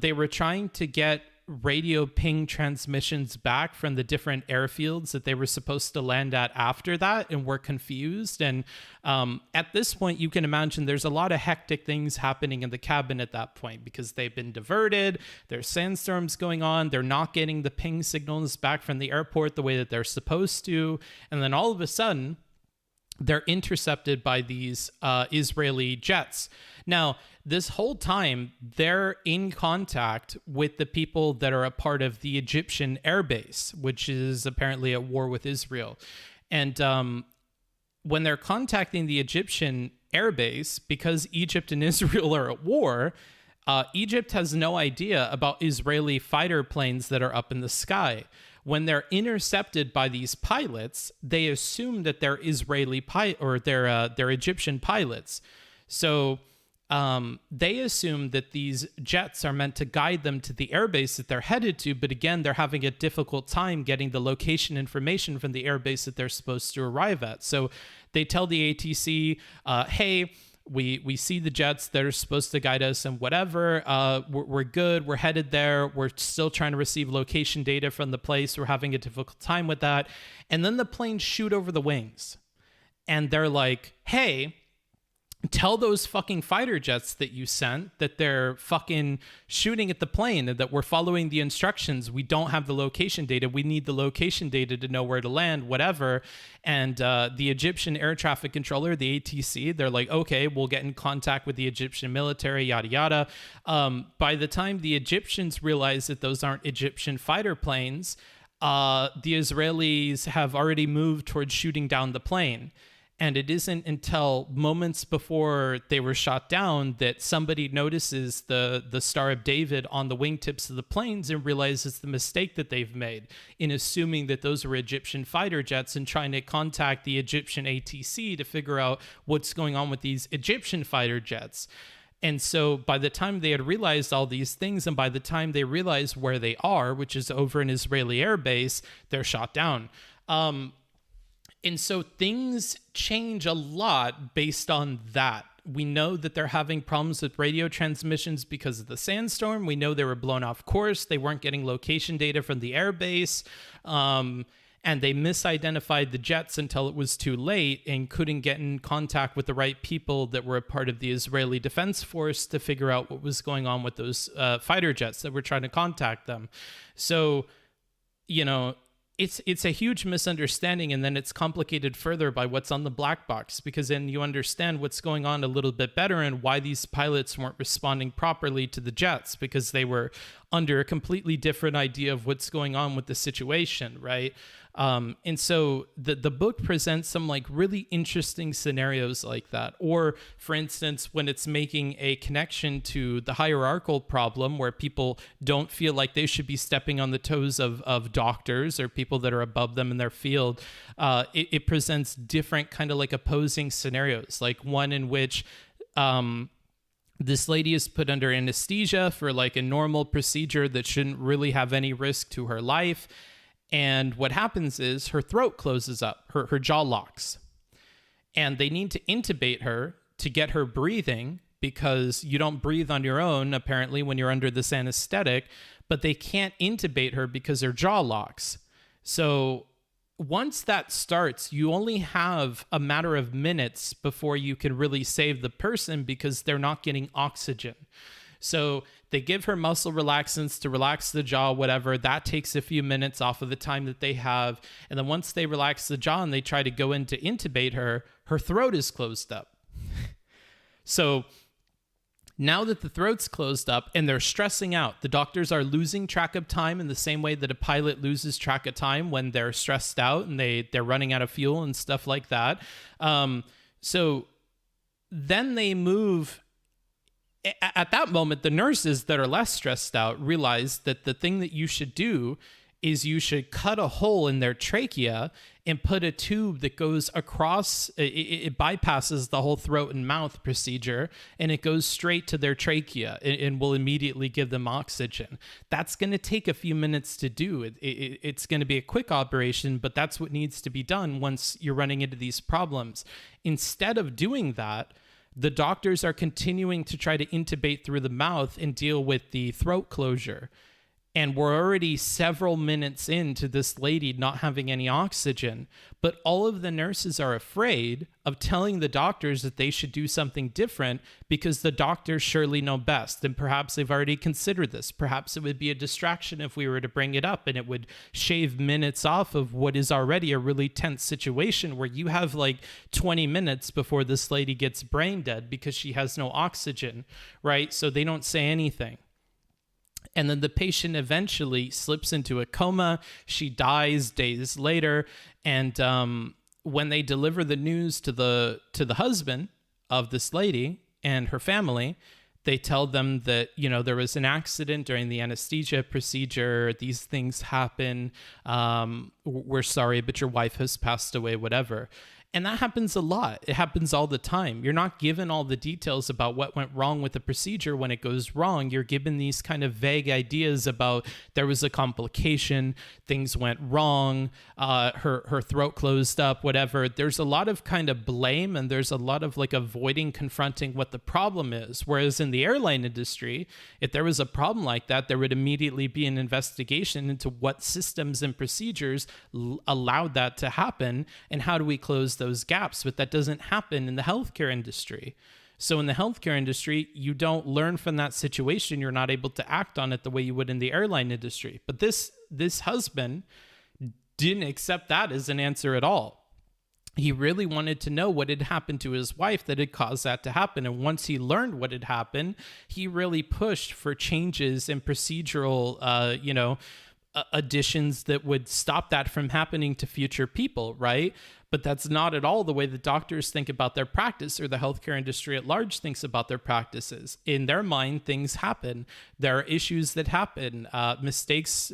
They were trying to get radio ping transmissions back from the different airfields that they were supposed to land at after that, and were confused. And at this point, you can imagine there's a lot of hectic things happening in the cabin at that point, because they've been diverted, there's sandstorms going on, they're not getting the ping signals back from the airport the way that they're supposed to. And then all of a sudden, they're intercepted by these Israeli jets. Now, this whole time, they're in contact with the people that are a part of the Egyptian air base, which is apparently at war with Israel. And when they're contacting the Egyptian air base, because Egypt and Israel are at war, Egypt has no idea about Israeli fighter planes that are up in the sky. When they're intercepted by these pilots, they assume that they're Israeli or they're Egyptian pilots. So they assume that these jets are meant to guide them to the airbase that they're headed to. But again, they're having a difficult time getting the location information from the airbase that they're supposed to arrive at. So they tell the ATC, hey, we see the jets that are supposed to guide us and whatever. We're good. We're headed there. We're still trying to receive location data from the place. We're having a difficult time with that. And then the planes shoot over the wings. And they're like, hey, tell those fucking fighter jets that you sent that they're fucking shooting at the plane and that we're following the instructions. We don't have the location data. We need the location data to know where to land, whatever. And the Egyptian air traffic controller, the ATC, they're like, okay, we'll get in contact with the Egyptian military, yada, yada. By the time the Egyptians realize that those aren't Egyptian fighter planes, the Israelis have already moved towards shooting down the plane. And it isn't until moments before they were shot down that somebody notices the Star of David on the wingtips of the planes and realizes the mistake that they've made in assuming that those were Egyptian fighter jets and trying to contact the Egyptian ATC to figure out what's going on with these Egyptian fighter jets. And so by the time they had realized all these things and by the time they realized where they are, which is over an Israeli air base, they're shot down. And so things change a lot based on that. We know that they're having problems with radio transmissions because of the sandstorm. We know they were blown off course. They weren't getting location data from the airbase. And they misidentified the jets until it was too late and couldn't get in contact with the right people that were a part of the Israeli Defense Force to figure out what was going on with those fighter jets that were trying to contact them. So, you know, it's a huge misunderstanding, and then it's complicated further by what's on the black box, because then you understand what's going on a little bit better and why these pilots weren't responding properly to the jets, because they were under a completely different idea of what's going on with the situation, right? And so the book presents some like really interesting scenarios like that. Or, for instance, when it's making a connection to the hierarchical problem where people don't feel like they should be stepping on the toes of doctors or people that are above them in their field, it presents different kind of like opposing scenarios, like one in which this lady is put under anesthesia for like a normal procedure that shouldn't really have any risk to her life. And what happens is her throat closes up, her jaw locks. And they need to intubate her to get her breathing, because you don't breathe on your own, apparently, when you're under this anesthetic. But they can't intubate her because her jaw locks. So once that starts, you only have a matter of minutes before you can really save the person, because they're not getting oxygen. So they give her muscle relaxants to relax the jaw, whatever. That takes a few minutes off of the time that they have. And then once they relax the jaw and they try to go in to intubate her, her throat is closed up. So now that the throat's closed up and they're stressing out, the doctors are losing track of time in the same way that a pilot loses track of time when they're stressed out and they're running out of fuel and stuff like that. So then they move. At that moment, the nurses that are less stressed out realize that the thing that you should do is you should cut a hole in their trachea and put a tube that goes across, it bypasses the whole throat and mouth procedure, and it goes straight to their trachea and will immediately give them oxygen. That's going to take a few minutes to do. It's going to be a quick operation, but that's what needs to be done once you're running into these problems. Instead of doing that, the doctors are continuing to try to intubate through the mouth and deal with the throat closure. And we're already several minutes into this lady not having any oxygen. But all of the nurses are afraid of telling the doctors that they should do something different because the doctors surely know best. And perhaps they've already considered this. Perhaps it would be a distraction if we were to bring it up, and it would shave minutes off of what is already a really tense situation where you have like 20 minutes before this lady gets brain dead because she has no oxygen, right? So they don't say anything. And then the patient eventually slips into a coma. She dies days later. And when they deliver the news to the husband of this lady and her family, they tell them that, you know, there was an accident during the anesthesia procedure. These things happen. We're sorry, but your wife has passed away, whatever. And that happens a lot. It happens all the time. You're not given all the details about what went wrong with the procedure when it goes wrong. You're given these kind of vague ideas about there was a complication, things went wrong, her throat closed up, whatever. There's a lot of kind of blame, and there's a lot of like avoiding confronting what the problem is. Whereas in the airline industry, if there was a problem like that, there would immediately be an investigation into what systems and procedures allowed that to happen and how do we close those gaps. But that doesn't happen in the healthcare industry. So in the healthcare industry, you don't learn from that situation. You're not able to act on it the way you would in the airline industry. But this husband didn't accept that as an answer at all. He really wanted to know what had happened to his wife that had caused that to happen. And once he learned what had happened, he really pushed for changes in procedural, additions that would stop that from happening to future people, right? But that's not at all the way the doctors think about their practice or the healthcare industry at large thinks about their practices. In their mind, things happen. There are issues that happen. Mistakes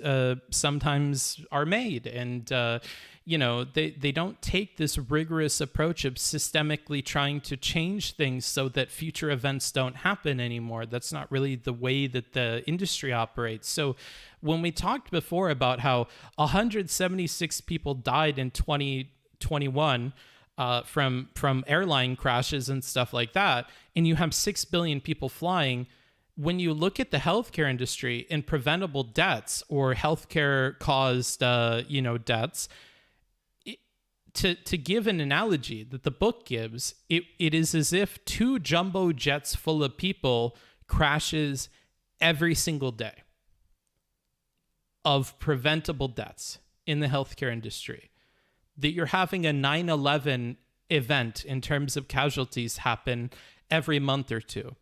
sometimes are made. And, they don't take this rigorous approach of systemically trying to change things so that future events don't happen anymore. That's not really the way that the industry operates. So when we talked before about how 176 people died in 2021 from airline crashes and stuff like that, and you have 6 billion people flying, when you look at the healthcare industry and preventable deaths or healthcare caused deaths, to give an analogy that the book gives, it is as if 2 jumbo jets full of people crashes every single day of preventable deaths in the healthcare industry. That you're having a 9/11 event in terms of casualties happen every month or two.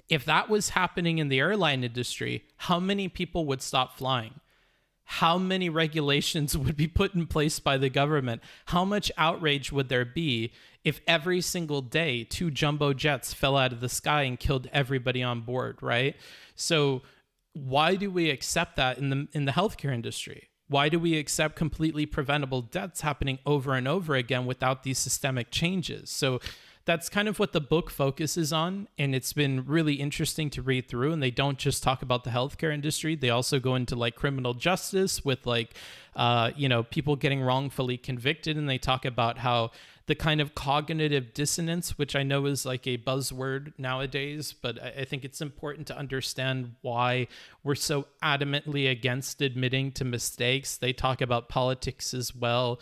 If that was happening in the airline industry, how many people would stop flying? How many regulations would be put in place by the government? How much outrage would there be if every single day 2 jumbo jets fell out of the sky and killed everybody on board, right? So why do we accept that in the healthcare industry? Why do we accept completely preventable deaths happening over and over again without these systemic changes? So that's kind of what the book focuses on, and it's been really interesting to read through. And they don't just talk about the healthcare industry; they also go into like criminal justice with like, people getting wrongfully convicted, and they talk about how the kind of cognitive dissonance, which I know is like a buzzword nowadays, but I think it's important to understand why we're so adamantly against admitting to mistakes. They talk about politics as well.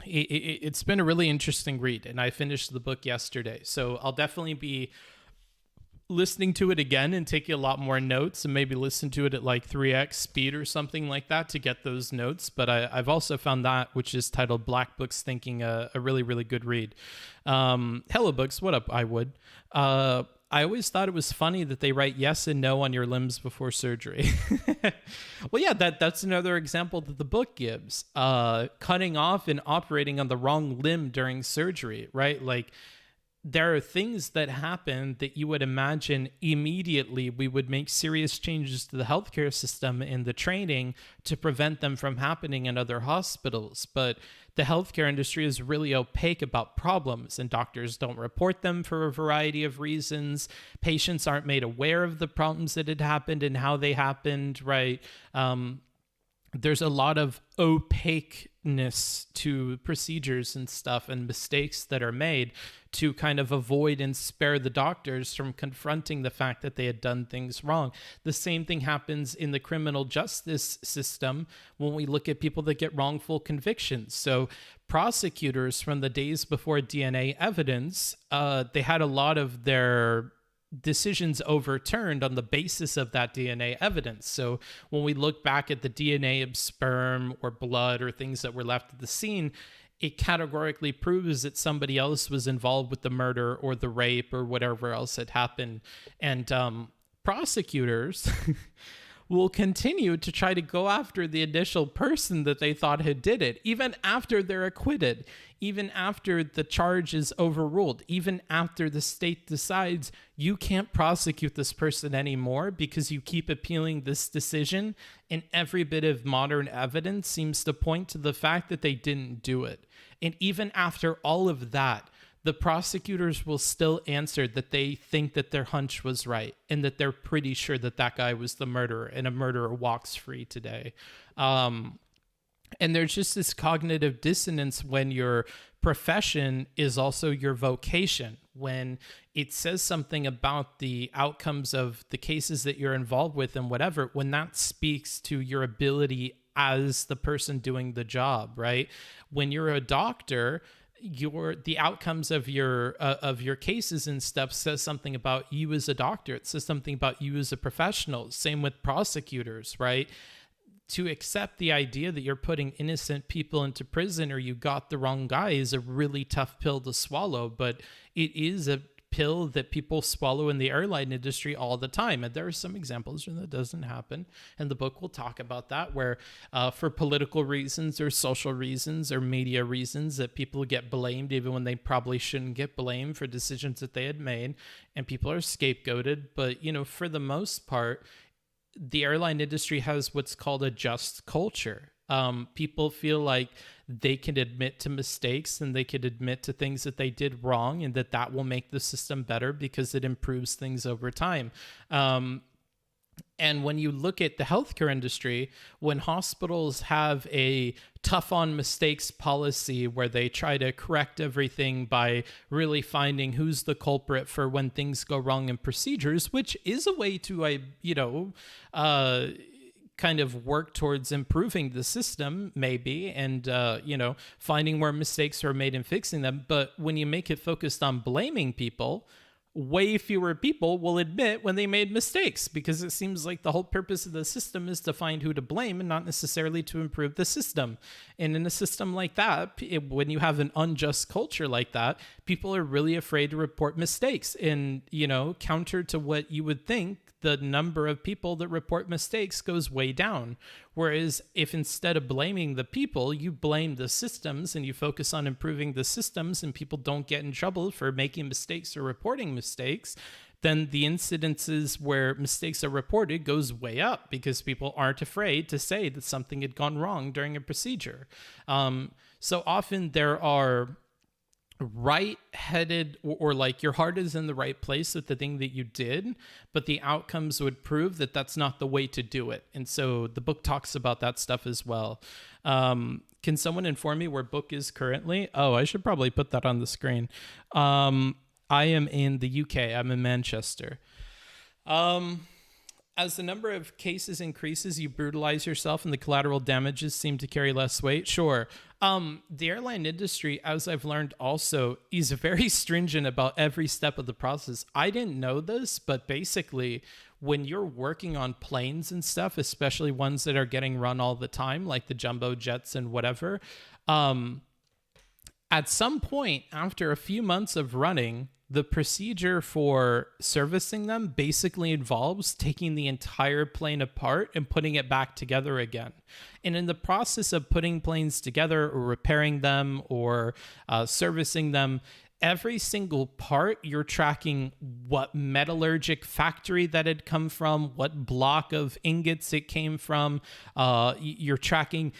It's been a really interesting read, and I finished the book yesterday. So I'll definitely be listening to it again and taking a lot more notes, and maybe listen to it at like 3x speed or something like that to get those notes. But I've also found that, which is titled Black Books Thinking, a really, really good read. Hello Books, what up, I would. I always thought it was funny that they write yes and no on your limbs before surgery. Well, yeah, that's another example that the book gives. Cutting off and operating on the wrong limb during surgery, right? Like, there are things that happen that you would imagine immediately we would make serious changes to the healthcare system and the training to prevent them from happening in other hospitals. But the healthcare industry is really opaque about problems, and doctors don't report them for a variety of reasons. Patients aren't made aware of the problems that had happened and how they happened, right? there's a lot of opaqueness to procedures and stuff and mistakes that are made to kind of avoid and spare the doctors from confronting the fact that they had done things wrong. The same thing happens in the criminal justice system when we look at people that get wrongful convictions. So prosecutors from the days before DNA evidence, they had a lot of their decisions overturned on the basis of that DNA evidence. So when we look back at the DNA of sperm or blood or things that were left at the scene, it categorically proves that somebody else was involved with the murder or the rape or whatever else had happened. And prosecutors will continue to try to go after the initial person that they thought had did it, even after they're acquitted, even after the charge is overruled, even after the state decides you can't prosecute this person anymore because you keep appealing this decision, and every bit of modern evidence seems to point to the fact that they didn't do it. And even after all of that, the prosecutors will still answer that they think that their hunch was right and that they're pretty sure that that guy was the murderer and a murderer walks free today. And there's just this cognitive dissonance when your profession is also your vocation, when it says something about the outcomes of the cases that you're involved with and whatever, when that speaks to your ability as the person doing the job, right? When you're a doctor, the outcomes of your cases and stuff says something about you as a doctor. It says something about you as a professional. Same with prosecutors, right? To accept the idea that you're putting innocent people into prison or you got the wrong guy is a really tough pill to swallow, but it is a pill that people swallow in the airline industry all the time. And there are some examples where that doesn't happen. And the book will talk about that, where for political reasons or social reasons or media reasons that people get blamed even when they probably shouldn't get blamed for decisions that they had made, and people are scapegoated. But, you know, for the most part, the airline industry has what's called a just culture. People feel like they can admit to mistakes and they could admit to things that they did wrong, and that will make the system better because it improves things over time. And when you look at the healthcare industry, when hospitals have a tough on mistakes policy where they try to correct everything by really finding who's the culprit for when things go wrong in procedures, which is a way to, kind of work towards improving the system, maybe, and, finding where mistakes are made and fixing them. But when you make it focused on blaming people, way fewer people will admit when they made mistakes, because it seems like the whole purpose of the system is to find who to blame and not necessarily to improve the system. And in a system like that, when you have an unjust culture like that, people are really afraid to report mistakes. And, counter to what you would think, the number of people that report mistakes goes way down. Whereas if instead of blaming the people, you blame the systems and you focus on improving the systems and people don't get in trouble for making mistakes or reporting mistakes, then the incidences where mistakes are reported goes way up because people aren't afraid to say that something had gone wrong during a procedure. So often there are right-headed or like your heart is in the right place with the thing that you did, but the outcomes would prove that that's not the way to do it. And so the book talks about that stuff as well. Can someone inform me where book is currently? Oh, I should probably put that on the screen. I am in the UK. I'm in Manchester. As the number of cases increases, you brutalize yourself and the collateral damages seem to carry less weight. Sure. The airline industry, as I've learned also, is very stringent about every step of the process. I didn't know this, but basically when you're working on planes and stuff, especially ones that are getting run all the time, like the jumbo jets and whatever, at some point after a few months of running, the procedure for servicing them basically involves taking the entire plane apart and putting it back together again. And in the process of putting planes together or repairing them or servicing them, every single part, you're tracking what metallurgic factory that had come from, what block of ingots it came from. You're tracking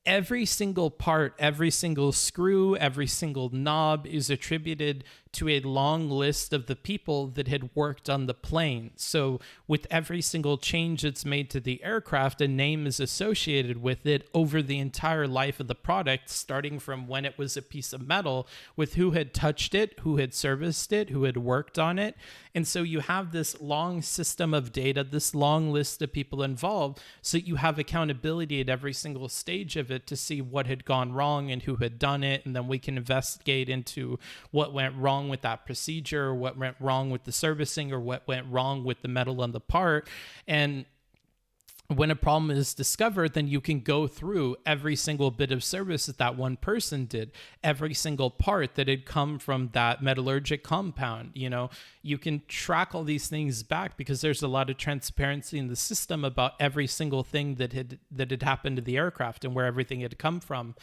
every single part, every single screw, every single knob is attributed to a long list of the people that had worked on the plane. So with every single change that's made to the aircraft, a name is associated with it over the entire life of the product, starting from when it was a piece of metal, with who had touched it, who had serviced it, who had worked on it. And so you have this long system of data, this long list of people involved, so you have accountability at every single stage of it to see what had gone wrong and who had done it. And then we can investigate into what went wrong with that procedure, or what went wrong with the servicing, or what went wrong with the metal on the part. And when a problem is discovered, then you can go through every single bit of service that one person did, every single part that had come from that metallurgic compound. You can track all these things back because there's a lot of transparency in the system about every single thing that had happened to the aircraft and where everything had come from.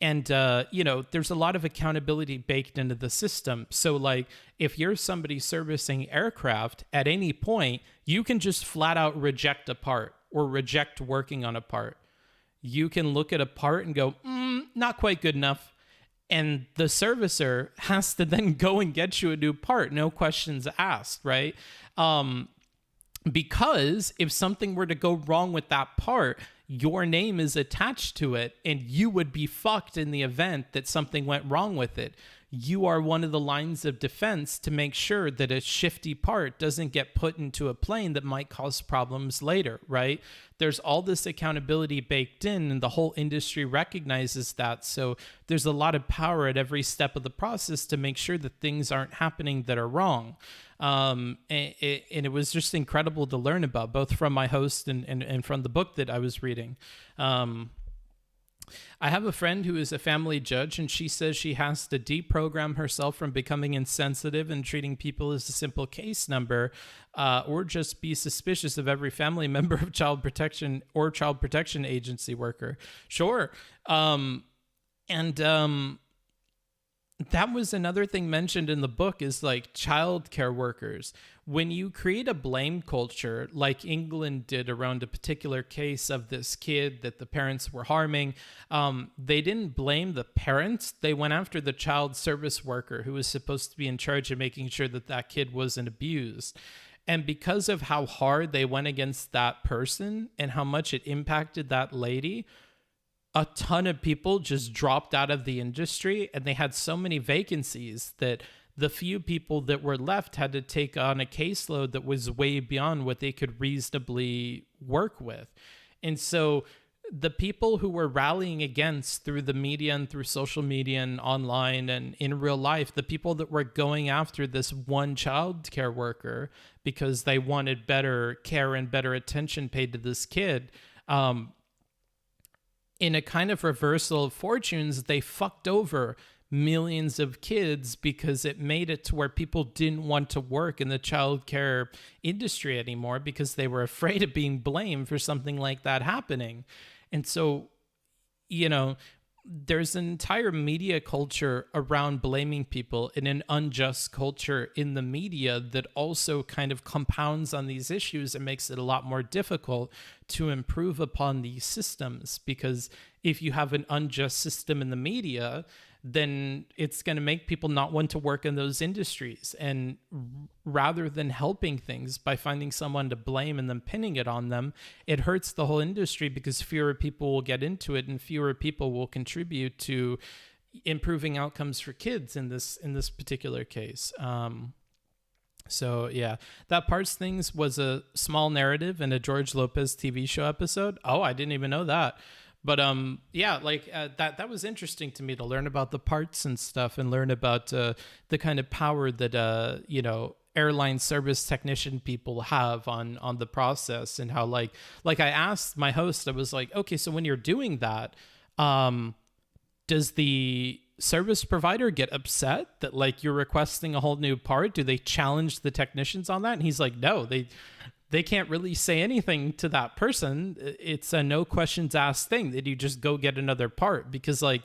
There's a lot of accountability baked into the system. So like if you're somebody servicing aircraft at any point, you can just flat out reject a part or reject working on a part. You can look at a part and go, not quite good enough. And the servicer has to then go and get you a new part. No questions asked, right? Because if something were to go wrong with that part, your name is attached to it and you would be fucked in the event that something went wrong with it. You are one of the lines of defense to make sure that a shifty part doesn't get put into a plane that might cause problems later, right? There's all this accountability baked in, and the whole industry recognizes that. So there's a lot of power at every step of the process to make sure that things aren't happening that are wrong. And it was just incredible to learn about, both from my host and from the book that I was reading. I have a friend who is a family judge, and she says she has to deprogram herself from becoming insensitive and treating people as a simple case number, or just be suspicious of every family member of child protection or child protection agency worker. Sure. That was another thing mentioned in the book, is like childcare workers. When you create a blame culture, like England did around a particular case of this kid that the parents were harming, they didn't blame the parents. They went after the child service worker who was supposed to be in charge of making sure that that kid wasn't abused. And because of how hard they went against that person and how much it impacted that lady, a ton of people just dropped out of the industry, and they had so many vacancies that the few people that were left had to take on a caseload that was way beyond what they could reasonably work with. And so the people who were rallying against, through the media and through social media and online and in real life, the people that were going after this one child care worker because they wanted better care and better attention paid to this kid, in a kind of reversal of fortunes, they fucked over millions of kids because it made it to where people didn't want to work in the childcare industry anymore because they were afraid of being blamed for something like that happening. And so, there's an entire media culture around blaming people in an unjust culture in the media that also kind of compounds on these issues and makes it a lot more difficult to improve upon these systems. Because if you have an unjust system in the media, then it's going to make people not want to work in those industries. And rather than helping things by finding someone to blame and then pinning it on them, it hurts the whole industry because fewer people will get into it and fewer people will contribute to improving outcomes for kids in this particular case. So yeah, that Parts Things was a small narrative in a George Lopez TV show episode. Oh, I didn't even know that. But that was interesting to me to learn about the parts and stuff, and learn about the kind of power that airline service technician people have on the process, and how like I asked my host, I was like, okay, so when you're doing that, does the service provider get upset that like you're requesting a whole new part? Do they challenge the technicians on that? And he's like, no, they can't really say anything to that person. It's a no questions asked thing that you just go get another part, because and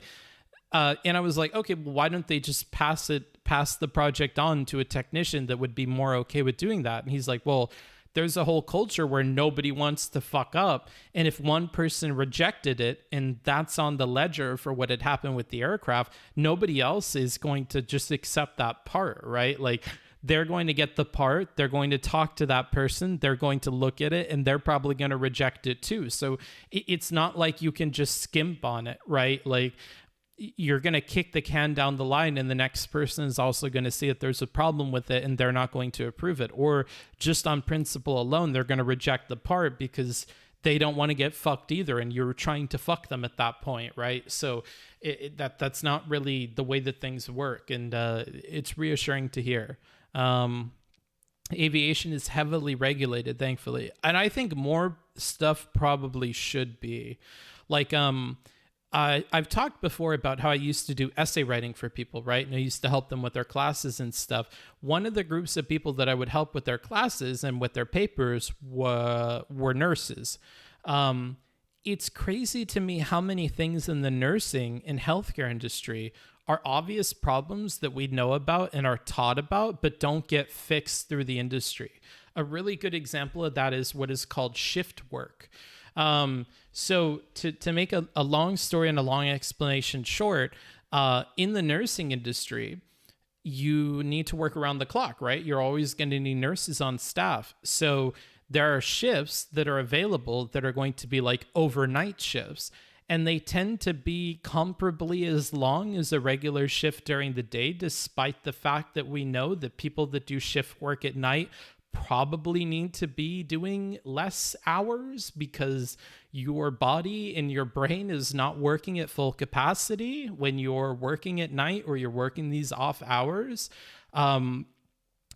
I was like, okay, well, why don't they just pass the project on to a technician that would be more okay with doing that? And he's like, well, there's a whole culture where nobody wants to fuck up. And if one person rejected it and that's on the ledger for what had happened with the aircraft, nobody else is going to just accept that part, right? Like, they're going to get the part, they're going to talk to that person, they're going to look at it, and they're probably going to reject it too. So it's not like you can just skimp on it, right? Like, you're going to kick the can down the line, and the next person is also going to see that there's a problem with it, and they're not going to approve it. Or just on principle alone, they're going to reject the part because they don't want to get fucked either, and you're trying to fuck them at that point, right? So that's not really the way that things work, and it's reassuring to hear. Aviation is heavily regulated, thankfully, and I think more stuff probably should be. Like, I've talked before about how I used to do essay writing for people, right? And I used to help them with their classes and stuff. One of the groups of people that I would help with their classes and with their papers were nurses. It's crazy to me how many things in the nursing and healthcare industry are obvious problems that we know about and are taught about, but don't get fixed through the industry. A really good example of that is what is called shift work. So to make a long story and a long explanation short, in the nursing industry, you need to work around the clock, right? You're always going to need nurses on staff. So there are shifts that are available that are going to be like overnight shifts, and they tend to be comparably as long as a regular shift during the day, despite the fact that we know that people that do shift work at night probably need to be doing less hours because your body and your brain is not working at full capacity when you're working at night or you're working these off hours.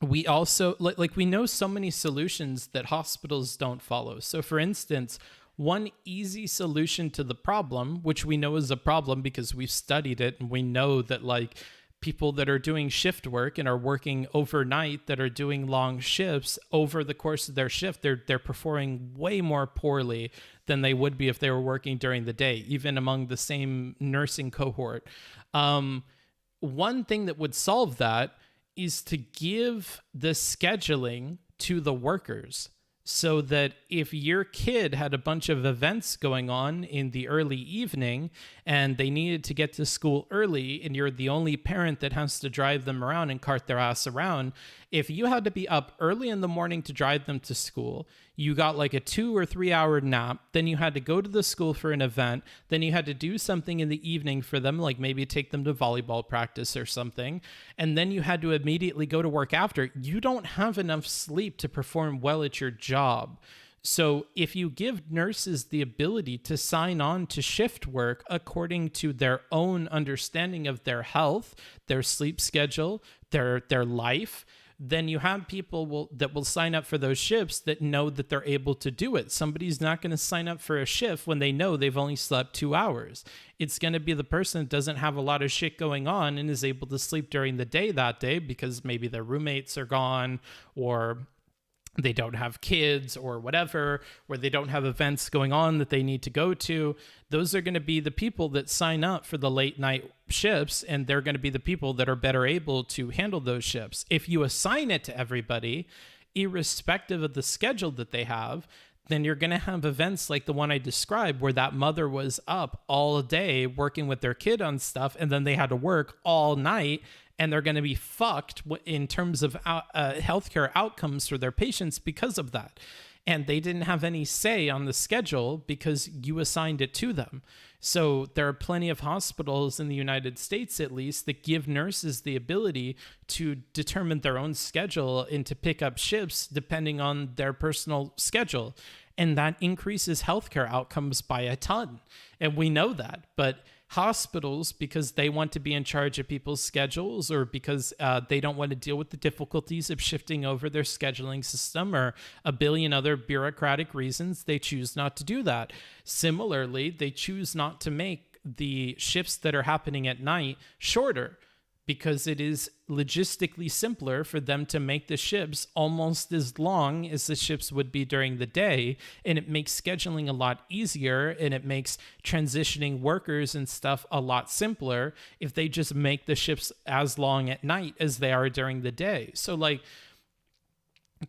We also, like we know so many solutions that hospitals don't follow. So for instance, one easy solution to the problem, which we know is a problem because we've studied it and we know that like people that are doing shift work and are working overnight that are doing long shifts over the course of their shift, they're performing way more poorly than they would be if they were working during the day, even among the same nursing cohort. One thing that would solve that is to give the scheduling to the workers, so that if your kid had a bunch of events going on in the early evening and they needed to get to school early and you're the only parent that has to drive them around and cart their ass around, if you had to be up early in the morning to drive them to school, you got like a 2 or 3 hour nap, then you had to go to the school for an event, then you had to do something in the evening for them, like maybe take them to volleyball practice or something, and then you had to immediately go to work after. You don't have enough sleep to perform well at your job. So if you give nurses the ability to sign on to shift work according to their own understanding of their health, their sleep schedule, their life, then you have people that will sign up for those shifts that know that they're able to do it. Somebody's not going to sign up for a shift when they know they've only slept 2 hours. It's going to be the person that doesn't have a lot of shit going on and is able to sleep during the day that day because maybe their roommates are gone, or they don't have kids or whatever, or they don't have events going on that they need to go to. Those are going to be the people that sign up for the late night shifts, and they're going to be the people that are better able to handle those shifts. If you assign it to everybody, irrespective of the schedule that they have, then you're going to have events like the one I described where that mother was up all day working with their kid on stuff, and then they had to work all night, and they're going to be fucked in terms of healthcare outcomes for their patients because of that. And they didn't have any say on the schedule because you assigned it to them. So there are plenty of hospitals in the United States, at least, that give nurses the ability to determine their own schedule and to pick up shifts depending on their personal schedule. And that increases healthcare outcomes by a ton. And we know that. But hospitals, because they want to be in charge of people's schedules, or because they don't want to deal with the difficulties of shifting over their scheduling system, or a billion other bureaucratic reasons, they choose not to do that. Similarly, they choose not to make the shifts that are happening at night shorter, because it is logistically simpler for them to make the shifts almost as long as the shifts would be during the day. And it makes scheduling a lot easier, and it makes transitioning workers and stuff a lot simpler if they just make the shifts as long at night as they are during the day. So like,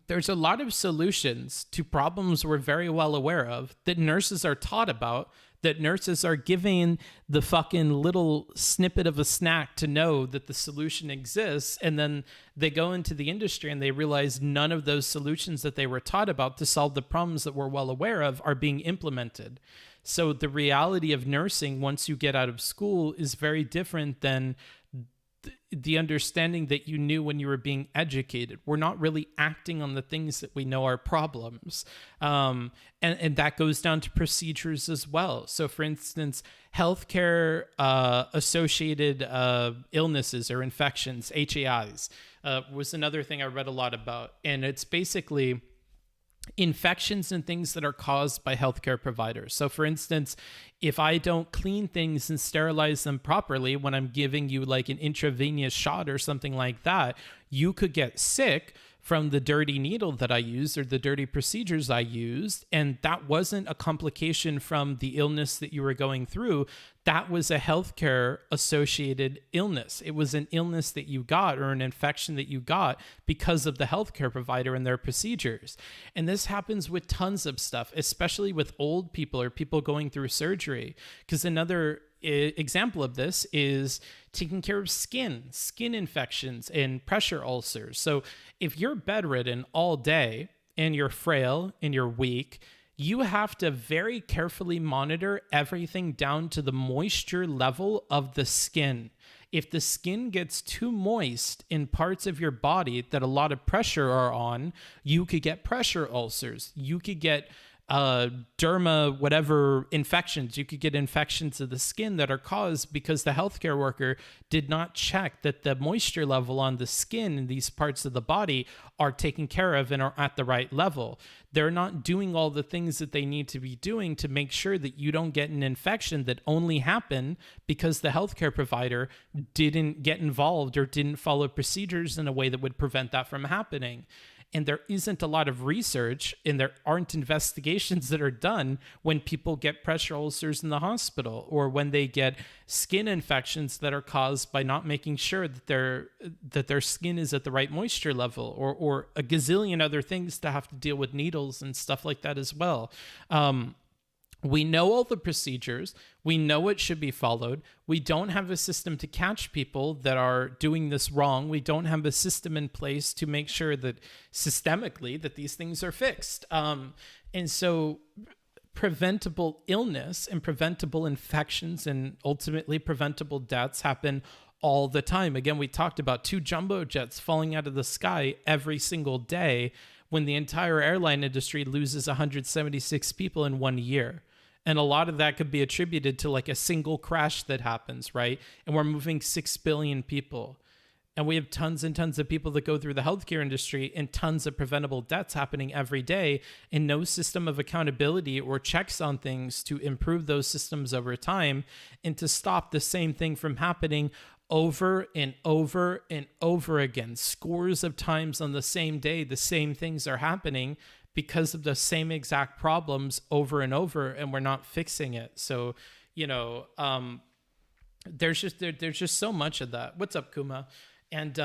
there's a lot of solutions to problems we're very well aware of that nurses are taught about, that nurses are giving the fucking little snippet of a snack to know that the solution exists. And then they go into the industry and they realize none of those solutions that they were taught about to solve the problems that we're well aware of are being implemented. So the reality of nursing once you get out of school is very different than the understanding that you knew when you were being educated. We're not really acting on the things that we know are problems. And that goes down to procedures as well. So for instance, healthcare associated illnesses or infections, HAIs, was another thing I read a lot about. And it's basically infections and things that are caused by healthcare providers. So for instance, if I don't clean things and sterilize them properly when I'm giving you like an intravenous shot or something like that, you could get sick from the dirty needle that I used or the dirty procedures I used. And that wasn't a complication from the illness that you were going through. That was a healthcare associated illness. It was an illness that you got or an infection that you got because of the healthcare provider and their procedures. And this happens with tons of stuff, especially with old people or people going through surgery. Because another example of this is taking care of skin infections and pressure ulcers. So if you're bedridden all day and you're frail and you're weak, you have to very carefully monitor everything down to the moisture level of the skin. If the skin gets too moist in parts of your body that a lot of pressure are on, you could get pressure ulcers. You could get derma, whatever infections. You could get infections of the skin that are caused because the healthcare worker did not check that the moisture level on the skin in these parts of the body are taken care of and are at the right level. They're not doing all the things that they need to be doing to make sure that you don't get an infection that only happened because the healthcare provider didn't get involved or didn't follow procedures in a way that would prevent that from happening. And there isn't a lot of research and there aren't investigations that are done when people get pressure ulcers in the hospital or when they get skin infections that are caused by not making sure that their skin is at the right moisture level or a gazillion other things to have to deal with needles and stuff like that as well. We know all the procedures. We know what should be followed. We don't have a system to catch people that are doing this wrong. We don't have a system in place to make sure that systemically that these things are fixed. And so preventable illness and preventable infections and ultimately preventable deaths happen all the time. Again, we talked about 2 jumbo jets falling out of the sky every single day when the entire airline industry loses 176 people in 1 year. And a lot of that could be attributed to like a single crash that happens, right? And we're moving 6 billion people. And we have tons and tons of people that go through the healthcare industry and tons of preventable deaths happening every day and no system of accountability or checks on things to improve those systems over time and to stop the same thing from happening over and over and over again. Scores of times on the same day, the same things are happening because of the same exact problems over and over, and we're not fixing it. So, there's just so much of that. What's up, Kuma? And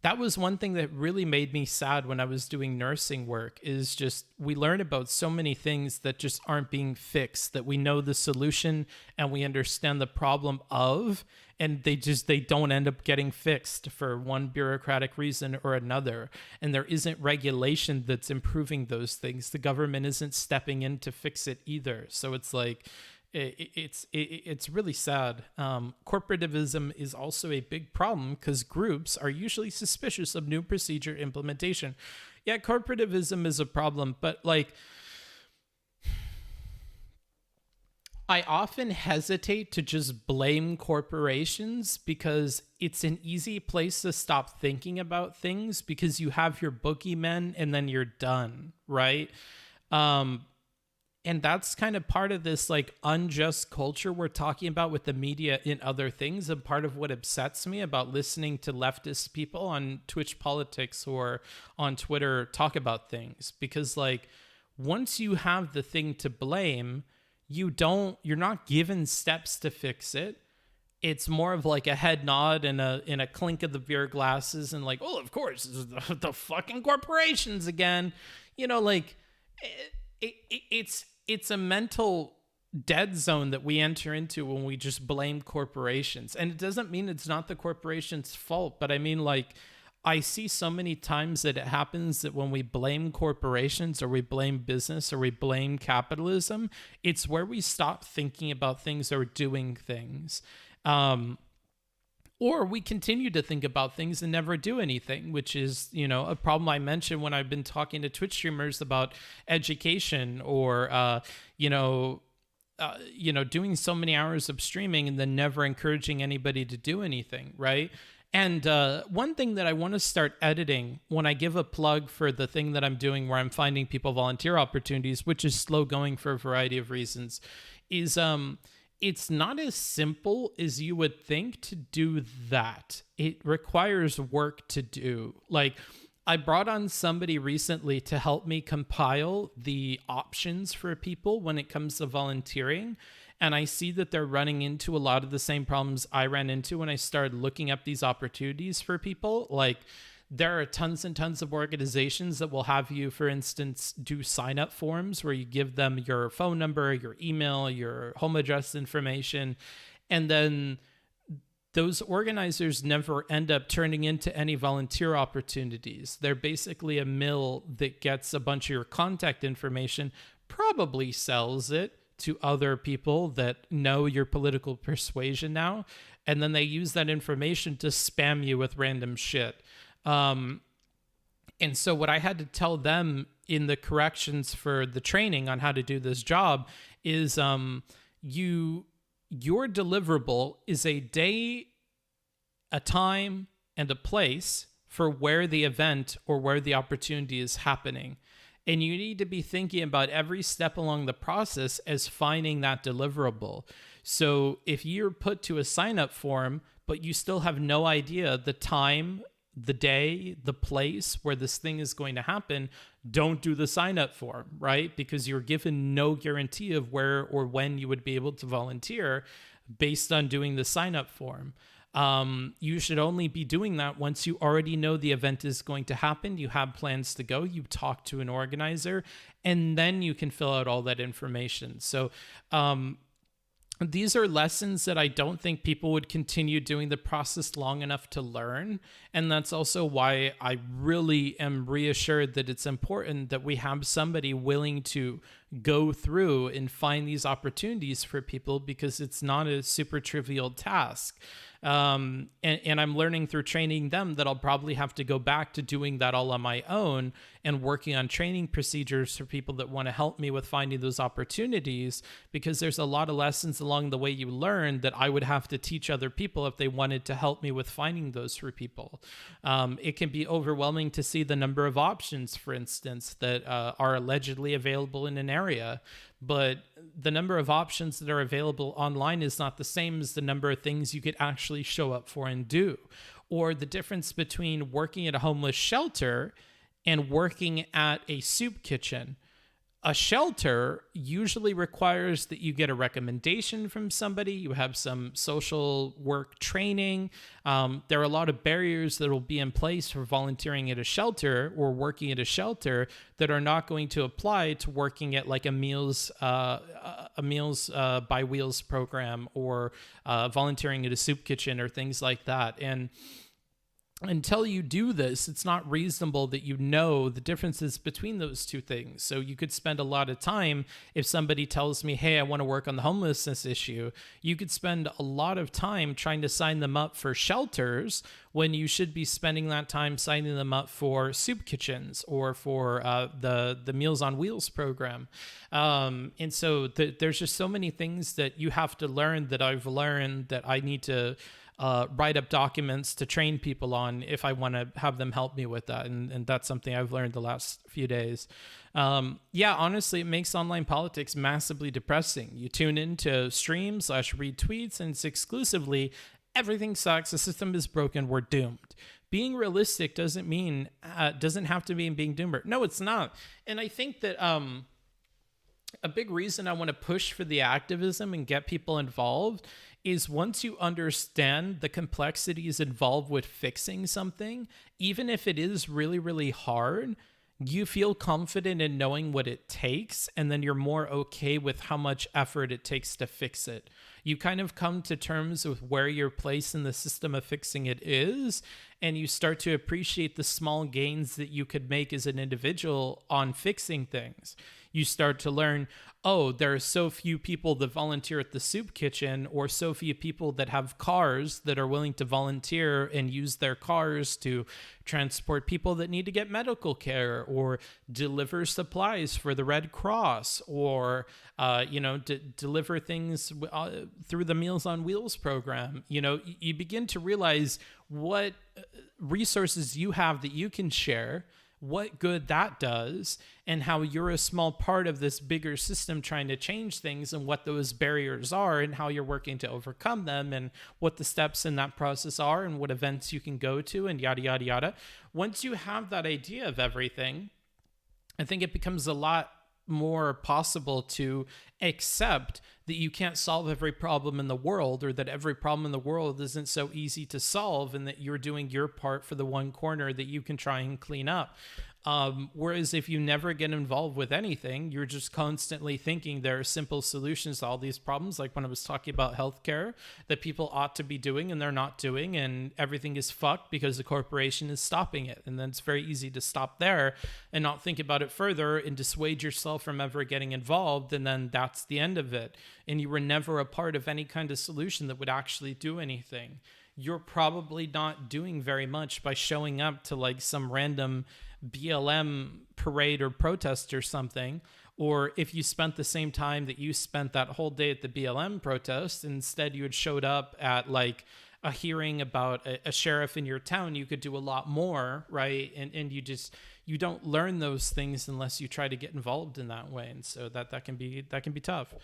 that was one thing that really made me sad when I was doing nursing work is just we learn about so many things that just aren't being fixed, that we know the solution and we understand the problem of, and they don't end up getting fixed for one bureaucratic reason or another. And there isn't regulation that's improving those things. The government isn't stepping in to fix it either. So it's like, it's really sad. Corporativism is also a big problem because groups are usually suspicious of new procedure implementation. Yeah, corporativism is a problem, but like, I often hesitate to just blame corporations because it's an easy place to stop thinking about things because you have your boogeymen and then you're done, right? And that's kind of part of this like unjust culture we're talking about with the media and other things. And part of what upsets me about listening to leftist people on Twitch politics or on Twitter talk about things, because like once you have the thing to blame, you're not given steps to fix it. it's more of like a head nod and a clink of the beer glasses and like, oh, of course, this is the fucking corporations again. Like it's a mental dead zone that we enter into when we just blame corporations. And it doesn't mean it's not the corporation's fault, but I mean, like, I see so many times that it happens that when we blame corporations or we blame business or we blame capitalism, it's where we stop thinking about things or doing things. Or we continue to think about things and never do anything, which is, a problem I mentioned when I've been talking to Twitch streamers about education or, doing so many hours of streaming and then never encouraging anybody to do anything, right? And one thing that I want to start editing when I give a plug for the thing that I'm doing where I'm finding people volunteer opportunities, which is slow going for a variety of reasons, is it's not as simple as you would think to do that. It requires work to do. Like, I brought on somebody recently to help me compile the options for people when it comes to volunteering. And I see that they're running into a lot of the same problems I ran into when I started looking up these opportunities for people. Like, there are tons and tons of organizations that will have you, for instance, do sign-up forms where you give them your phone number, your email, your home address information, and then those organizers never end up turning into any volunteer opportunities. They're basically a mill that gets a bunch of your contact information, probably sells it to other people that know your political persuasion now, and then they use that information to spam you with random shit. And so what I had to tell them in the corrections for the training on how to do this job is your deliverable is a day, a time, and a place for where the event or where the opportunity is happening. And you need to be thinking about every step along the process as finding that deliverable. So if you're put to a sign-up form, but you still have no idea the time, the day, the place where this thing is going to happen, don't do the sign-up form, right? Because you're given no guarantee of where or when you would be able to volunteer based on doing the sign-up form. You should only be doing that once you already know the event is going to happen, you have plans to go, you talk to an organizer, and then you can fill out all that information. So, these are lessons that I don't think people would continue doing the process long enough to learn. And that's also why I really am reassured that it's important that we have somebody willing to go through and find these opportunities for people, because it's not a super trivial task. And I'm learning through training them that I'll probably have to go back to doing that all on my own and working on training procedures for people that want to help me with finding those opportunities, because there's a lot of lessons along the way you learn that I would have to teach other people if they wanted to help me with finding those for people. It can be overwhelming to see the number of options, for instance, that are allegedly available in an area. But the number of options that are available online is not the same as the number of things you could actually show up for and do. Or the difference between working at a homeless shelter and working at a soup kitchen. A shelter usually requires that you get a recommendation from somebody, you have some social work training. There are a lot of barriers that will be in place for volunteering at a shelter or working at a shelter that are not going to apply to working at like a meals by Wheels program or volunteering at a soup kitchen or things like that. And until you do this, it's not reasonable that you know the differences between those two things. So you could spend a lot of time, if somebody tells me, hey, I want to work on the homelessness issue, you could spend a lot of time trying to sign them up for shelters when you should be spending that time signing them up for soup kitchens or for the Meals on Wheels program. And so there's just so many things that you have to learn that I've learned that I need to write up documents to train people on if I want to have them help me with that. And that's something I've learned the last few days. Honestly, it makes online politics massively depressing. You tune into streams / read tweets, and it's exclusively, everything sucks, the system is broken, we're doomed. Being realistic doesn't have to mean being doomed. No, it's not. And I think that A big reason I want to push for the activism and get people involved is once you understand the complexities involved with fixing something, even if it is really, really hard, you feel confident in knowing what it takes, and then you're more okay with how much effort it takes to fix it. You kind of come to terms with where your place in the system of fixing it is, and you start to appreciate the small gains that you could make as an individual on fixing things. You start to learn, oh, there are so few people that volunteer at the soup kitchen, or so few people that have cars that are willing to volunteer and use their cars to transport people that need to get medical care, or deliver supplies for the Red Cross, or deliver things through the Meals on Wheels program. You begin to realize what resources you have that you can share, what good that does, and how you're a small part of this bigger system trying to change things, and what those barriers are, and how you're working to overcome them, and what the steps in that process are, and what events you can go to, and yada, yada, yada. Once you have that idea of everything, I think it becomes a lot more possible to accept that you can't solve every problem in the world, or that every problem in the world isn't so easy to solve, and that you're doing your part for the one corner that you can try and clean up. Whereas if you never get involved with anything, you're just constantly thinking there are simple solutions to all these problems, like when I was talking about healthcare, that people ought to be doing and they're not doing, and everything is fucked because the corporation is stopping it. And then it's very easy to stop there and not think about it further and dissuade yourself from ever getting involved, and then that's the end of it. And you were never a part of any kind of solution that would actually do anything. You're probably not doing very much by showing up to like some random BLM parade or protest or something. Or if you spent the same time that you spent that whole day at the BLM protest, instead you had showed up at like a hearing about a sheriff in your town, you could do a lot more, right? And you don't learn those things unless you try to get involved in that way. And so that can be tough.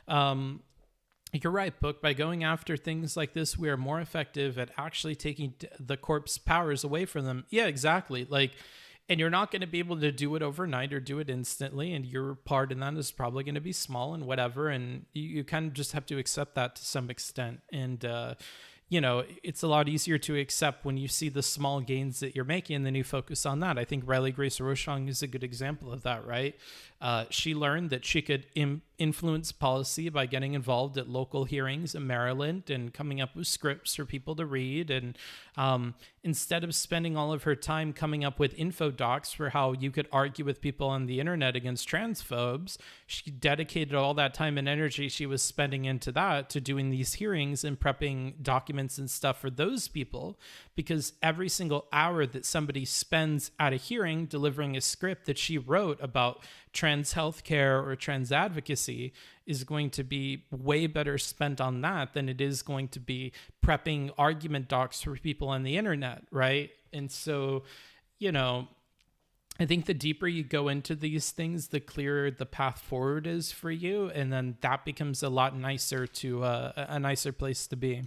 You're right, Book. By going after things like this, we are more effective at actually taking the corp's powers away from them. Yeah, exactly. And you're not going to be able to do it overnight or do it instantly, and your part in that is probably going to be small and whatever, and you kind of just have to accept that to some extent. And it's a lot easier to accept when you see the small gains that you're making, and then you focus on that. I think Riley Grace Rochon is a good example of that, right? She learned that she could influence policy by getting involved at local hearings in Maryland and coming up with scripts for people to read. And instead of spending all of her time coming up with info docs for how you could argue with people on the internet against transphobes, she dedicated all that time and energy she was spending into that to doing these hearings and prepping documents and stuff for those people. Because every single hour that somebody spends at a hearing delivering a script that she wrote about trans healthcare or trans advocacy is going to be way better spent on that than it is going to be prepping argument docs for people on the internet, right? And so, I think the deeper you go into these things, the clearer the path forward is for you, and then that becomes a lot nicer to a nicer place to be.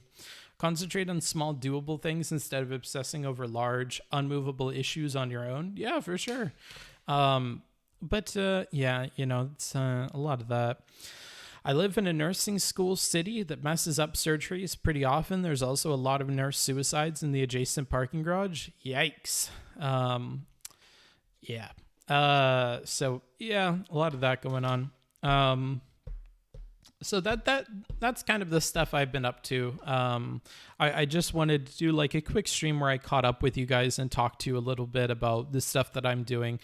Concentrate on small, doable things instead of obsessing over large, unmovable issues on your own. Yeah, for sure. It's a lot of that. I live in a nursing school city that messes up surgeries pretty often. There's also a lot of nurse suicides in the adjacent parking garage. Yikes. A lot of that going on. So that's kind of the stuff I've been up to. I just wanted to do like a quick stream where I caught up with you guys and talked to you a little bit about the stuff that I'm doing.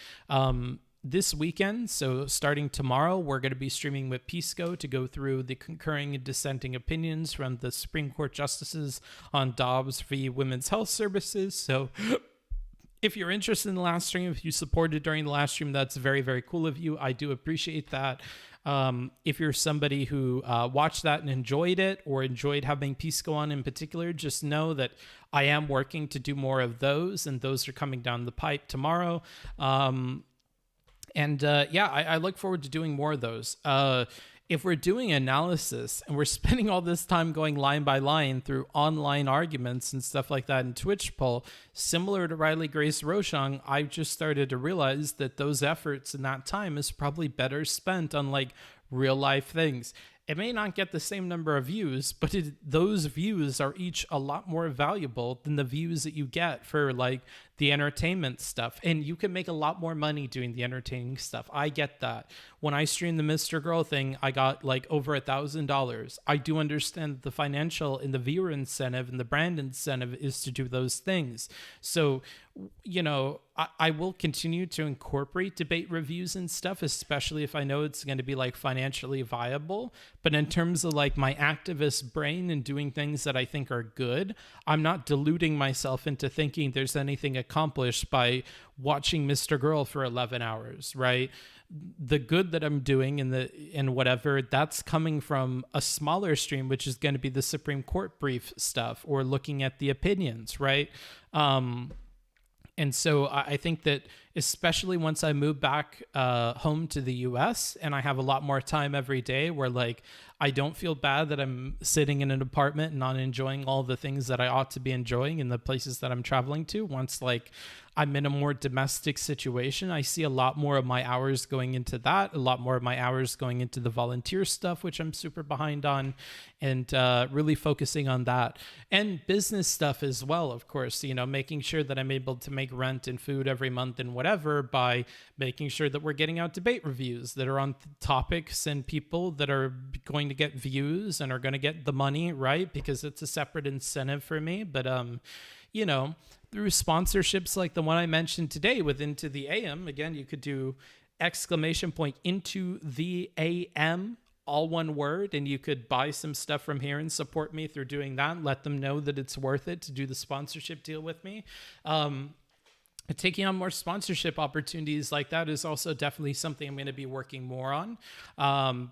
This weekend, so starting tomorrow, we're going to be streaming with Pisco to go through the concurring and dissenting opinions from the Supreme Court justices on Dobbs v. Women's Health Services. So if you're interested in the last stream, if you supported during the last stream, that's very, very cool of you. I do appreciate that. If you're somebody who watched that and enjoyed it, or enjoyed having Pisco on in particular, just know that I am working to do more of those, and those are coming down the pipe tomorrow. I look forward to doing more of those. If we're doing analysis and we're spending all this time going line by line through online arguments and stuff like that in Twitch poll, similar to Riley Grace Rochon, I've just started to realize that those efforts in that time is probably better spent on like real life things. It may not get the same number of views, but those views are each a lot more valuable than the views that you get for like the entertainment stuff. And you can make a lot more money doing the entertaining stuff. I get that. When I streamed the Mr. Girl thing, I got like over $1,000. I do understand the financial and the viewer incentive and the brand incentive is to do those things. So, you know, I will continue to incorporate debate reviews and stuff, especially if I know it's going to be like financially viable. But in terms of like my activist brain and doing things that I think are good, I'm not deluding myself into thinking there's anything accomplished by watching Mr. Girl for 11 hours, right? The good that I'm doing in whatever, that's coming from a smaller stream, which is going to be the Supreme Court brief stuff or looking at the opinions, right? And so I think that especially once I move back home to the US and I have a lot more time every day where like I don't feel bad that I'm sitting in an apartment and not enjoying all the things that I ought to be enjoying in the places that I'm traveling to. Once like I'm in a more domestic situation, I see a lot more of my hours going into that, a lot more of my hours going into the volunteer stuff, which I'm super behind on, and really focusing on that. And business stuff as well, of course, you know, making sure that I'm able to make rent and food every month and whatever by making sure that we're getting out debate reviews that are on topics and people that are going to get views and are going to get the money, right? Because it's a separate incentive for me. But, you know, through sponsorships like the one I mentioned today with Into the AM, again, you could do !into the AM, all one word, and you could buy some stuff from here and support me through doing that. Let them know that it's worth it to do the sponsorship deal with me. Taking on more sponsorship opportunities like that is also definitely something I'm going to be working more on,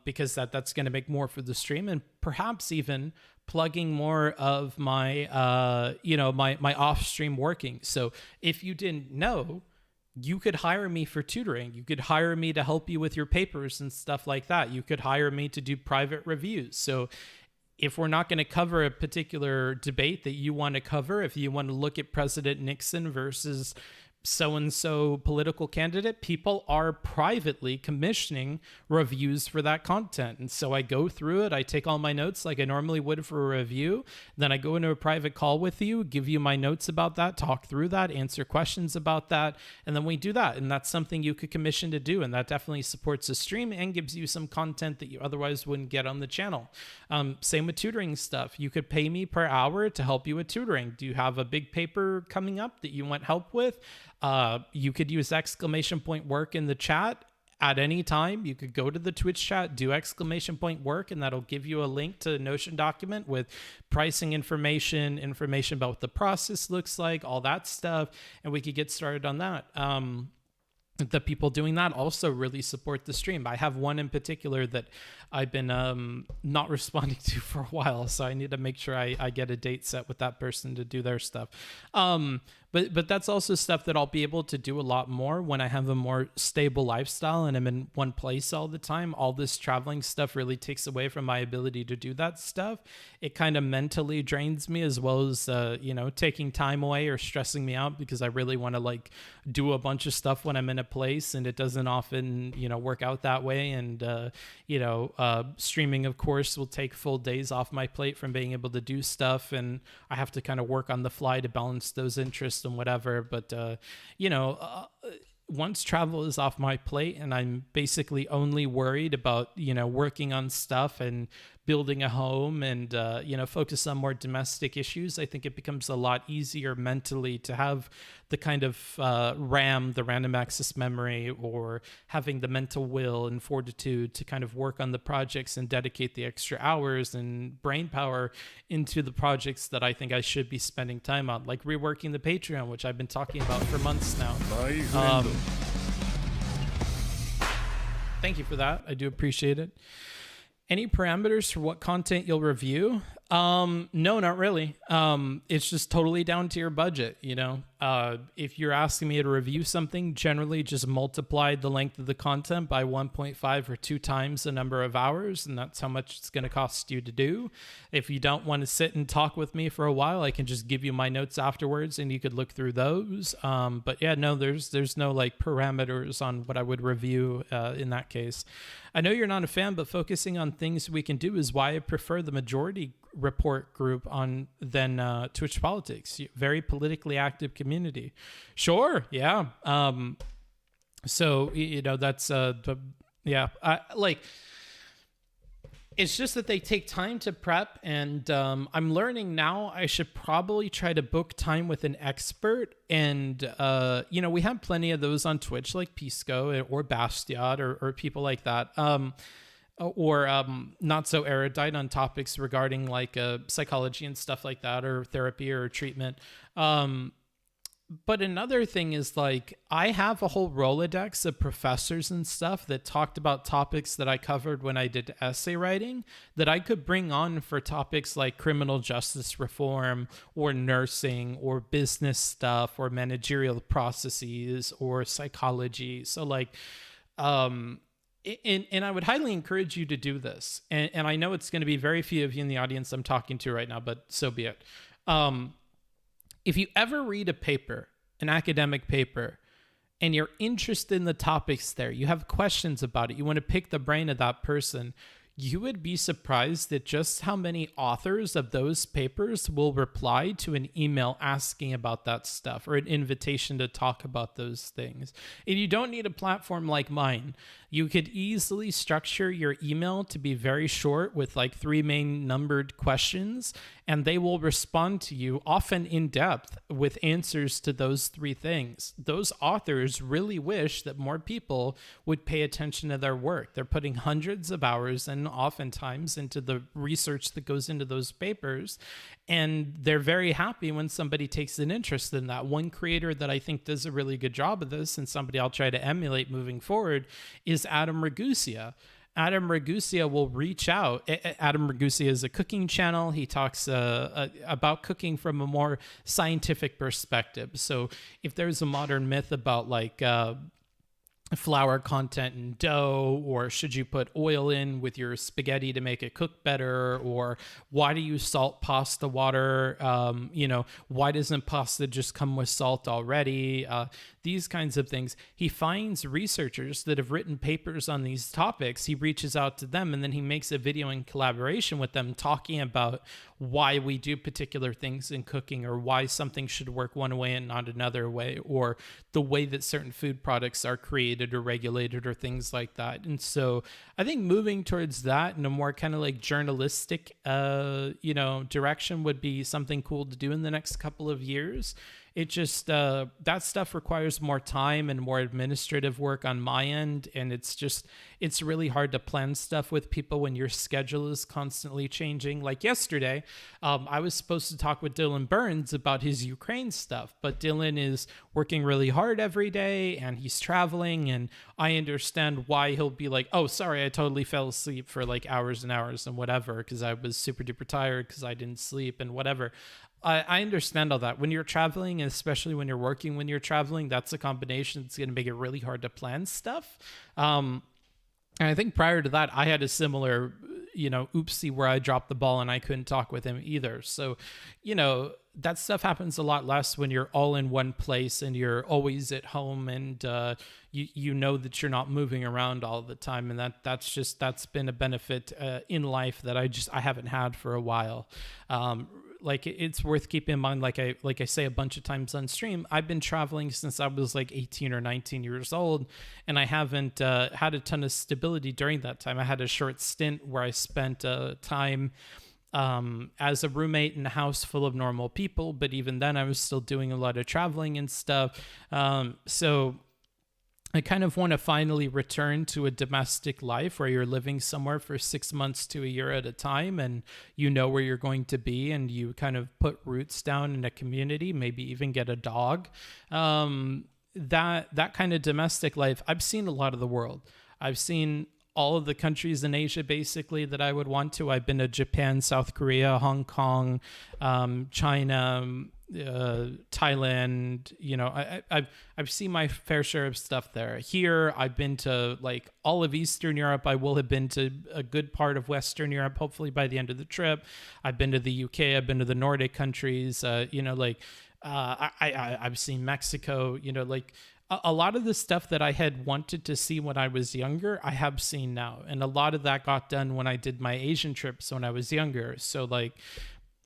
because that's going to make more for the stream, and perhaps even plugging more of my, my off-stream working. So if you didn't know, you could hire me for tutoring. You could hire me to help you with your papers and stuff like that. You could hire me to do private reviews. So if we're not going to cover a particular debate that you want to cover, if you want to look at President Nixon versus so-and-so political candidate, people are privately commissioning reviews for that content. And so I go through it. I take all my notes like I normally would for a review. Then I go into a private call with you, give you my notes about that, talk through that, answer questions about that. And then we do that. And that's something you could commission to do. And that definitely supports the stream and gives you some content that you otherwise wouldn't get on the channel. Same with tutoring stuff. You could pay me per hour to help you with tutoring. Do you have a big paper coming up that you want help with? You could use !work in the chat at any time. You could go to the Twitch chat, do !work, and that'll give you a link to a Notion document with pricing information about what the process looks like, all that stuff, and we could get started on that. The people doing that also really support the stream. I have one in particular that I've been not responding to for a while, so I need to make sure I get a date set with that person to do their stuff. But that's also stuff that I'll be able to do a lot more when I have a more stable lifestyle and I'm in one place all the time. All this traveling stuff really takes away from my ability to do that stuff. It kind of mentally drains me, as well as, taking time away or stressing me out, because I really want to like do a bunch of stuff when I'm in a place, and it doesn't often, work out that way. And, streaming, of course, will take full days off my plate from being able to do stuff. And I have to kind of work on the fly to balance those interests and whatever. But, once travel is off my plate and I'm basically only worried about, working on stuff and building a home and, focus on more domestic issues, I think it becomes a lot easier mentally to have the kind of RAM, the random access memory, or having the mental will and fortitude to kind of work on the projects and dedicate the extra hours and brain power into the projects that I think I should be spending time on, like reworking the Patreon, which I've been talking about for months now. Thank you for that. I do appreciate it. Any parameters for what content you'll review? No, not really. It's just totally down to your budget, you know? If you're asking me to review something, generally just multiply the length of the content by 1.5 or 2 times the number of hours, and that's how much it's going to cost you to do. If you don't want to sit and talk with me for a while, I can just give you my notes afterwards and you could look through those. But yeah, no, there's no like parameters on what I would review in that case. I know you're not a fan, but focusing on things we can do is why I prefer the majority report group on than Twitch politics. Very politically active community. Sure, yeah. So you know that's yeah. Like it's just that they take time to prep, and I'm learning now I should probably try to book time with an expert. And, you know, we have plenty of those on Twitch, like Pisco or Bastiat or people like that. Or not so erudite on topics regarding like psychology and stuff like that, or therapy or treatment. But another thing is like I have a whole Rolodex of professors and stuff that talked about topics that I covered when I did essay writing that I could bring on for topics like criminal justice reform or nursing or business stuff or managerial processes or psychology. So like, and I would highly encourage you to do this. And I know it's going to be very few of you in the audience I'm talking to right now, but so be it. If you ever read a paper, an academic paper, and you're interested in the topics there, you have questions about it, you want to pick the brain of that person, you would be surprised at just how many authors of those papers will reply to an email asking about that stuff or an invitation to talk about those things. And you don't need a platform like mine. You could easily structure your email to be very short with like 3 main numbered questions, and they will respond to you often in depth with answers to those 3 things. Those authors really wish that more people would pay attention to their work. They're putting hundreds of hours and oftentimes into the research that goes into those papers, and they're very happy when somebody takes an interest in that. One creator that I think does a really good job of this, and somebody I'll try to emulate moving forward, is Adam Ragusa. Adam Ragusa will reach out. Adam Ragusa is a cooking channel. He talks about cooking from a more scientific perspective. So if there's a modern myth about like flour content in dough, or should you put oil in with your spaghetti to make it cook better, or why do you salt pasta water, you know, why doesn't pasta just come with salt already, these kinds of things. He finds researchers that have written papers on these topics, he reaches out to them, and then he makes a video in collaboration with them talking about why we do particular things in cooking, or why something should work one way and not another way, or the way that certain food products are created or regulated, or things like that. And so I think moving towards that in a more kind of like journalistic, you know, direction would be something cool to do in the next couple of years. It just, that stuff requires more time and more administrative work on my end. And it's really hard to plan stuff with people when your schedule is constantly changing. Like yesterday, I was supposed to talk with Dylan Burns about his Ukraine stuff, but Dylan is working really hard every day and he's traveling, and I understand why he'll be like, oh, sorry, I totally fell asleep for like hours and hours and whatever, because I was super duper tired because I didn't sleep and whatever. I understand all that. When you're traveling, and especially when you're working when you're traveling, that's a combination that's going to make it really hard to plan stuff. And I think prior to that, I had a similar, you know, oopsie where I dropped the ball and I couldn't talk with him either. So, you know, that stuff happens a lot less when you're all in one place and you're always at home, and you know that you're not moving around all the time. And that's been a benefit in life that I haven't had for a while. Like it's worth keeping in mind, like I say a bunch of times on stream, I've been traveling since I was like 18 or 19 years old, and I haven't had a ton of stability during that time. I had a short stint where I spent time as a roommate in a house full of normal people, but even then I was still doing a lot of traveling and stuff. So I kind of want to finally return to a domestic life where you're living somewhere for 6 months to a year at a time, and you know where you're going to be, and you kind of put roots down in a community, maybe even get a dog. That kind of domestic life, I've seen a lot of the world. I've seen all of the countries in Asia, basically, that I would want to. I've been to Japan, South Korea, Hong Kong, China, Thailand. You know, I've seen my fair share of stuff there. Here, I've been to like all of Eastern Europe. I will have been to a good part of Western Europe, hopefully by the end of the trip. I've been to the UK. I've been to the Nordic countries. You know, like I've seen Mexico. You know, like a lot of the stuff that I had wanted to see when I was younger, I have seen now. And a lot of that got done when I did my Asian trips when I was younger. So like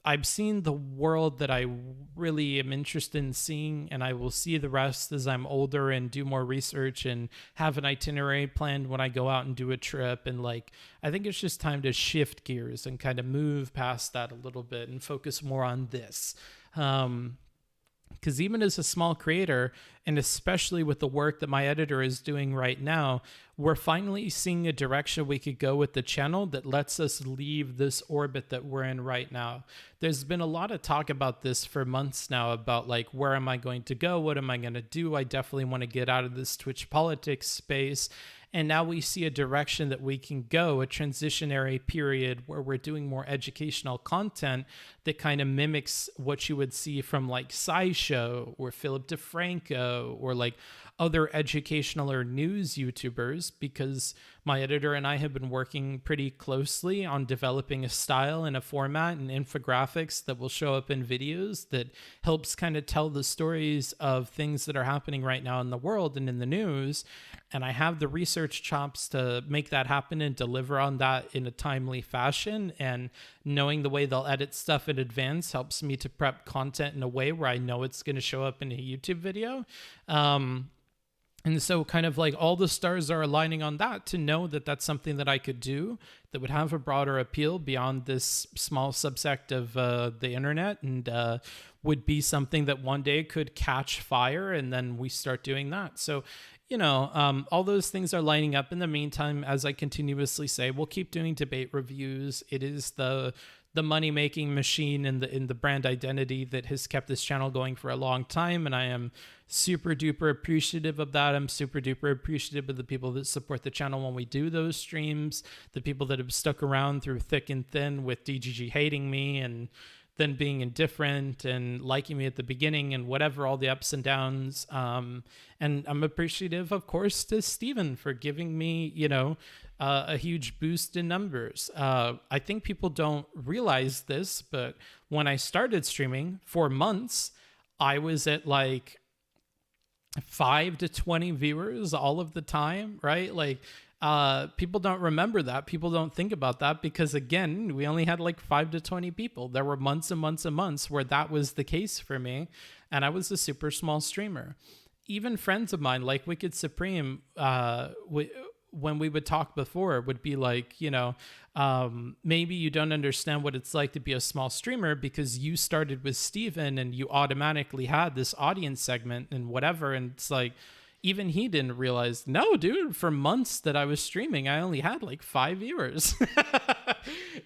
I've seen the world that I really am interested in seeing, and I will see the rest as I'm older and do more research and have an itinerary planned when I go out and do a trip. And like, I think it's just time to shift gears and kind of move past that a little bit and focus more on this. Because even as a small creator, and especially with the work that my editor is doing right now, we're finally seeing a direction we could go with the channel that lets us leave this orbit that we're in right now. There's been a lot of talk about this for months now, about like, where am I going to go? What am I going to do? I definitely want to get out of this Twitch politics space. And now we see a direction that we can go, a transitionary period where we're doing more educational content that kind of mimics what you would see from like SciShow or Philip DeFranco or like other educational or news YouTubers, because my editor and I have been working pretty closely on developing a style and a format and infographics that will show up in videos that helps kind of tell the stories of things that are happening right now in the world and in the news. And I have the research chops to make that happen and deliver on that in a timely fashion. And knowing the way they'll edit stuff in advance helps me to prep content in a way where I know it's going to show up in a YouTube video. And so kind of like all the stars are aligning on that to know that that's something that I could do that would have a broader appeal beyond this small subsect of the internet, and would be something that one day could catch fire, and then we start doing that. So, you know, all those things are lining up. In the meantime, as I continuously say, we'll keep doing debate reviews. It is the money-making machine and the brand identity that has kept this channel going for a long time, and I am super duper appreciative of that. I'm super duper appreciative of the people that support the channel when we do those streams, the people that have stuck around through thick and thin, with DGG hating me and then being indifferent and liking me at the beginning and whatever, all the ups and downs. And I'm appreciative, of course, to Steven for giving me, you know, a huge boost in numbers. I think people don't realize this, but when I started streaming for months, I was at like 5 to 20 viewers all of the time, right? Like, people don't remember that. People don't think about that because, again, we only had like 5 to 20 people. There were months and months and months where that was the case for me, and I was a super small streamer. Even friends of mine, like Wicked Supreme, when we would talk before, would be like, you know, maybe you don't understand what it's like to be a small streamer because you started with Steven and you automatically had this audience segment and whatever. And it's like, even he didn't realize, no, dude, for months that I was streaming, I only had like 5 viewers.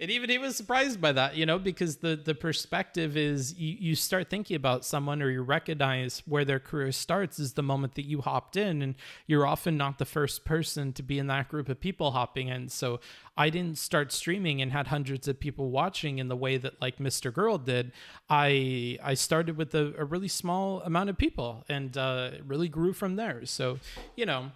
And even he was surprised by that, you know, because the perspective is you start thinking about someone, or you recognize where their career starts is the moment that you hopped in, and you're often not the first person to be in that group of people hopping in. So I didn't start streaming and had hundreds of people watching in the way that like Mr. Girl did. I started with a really small amount of people, and it really grew from there. So, you know,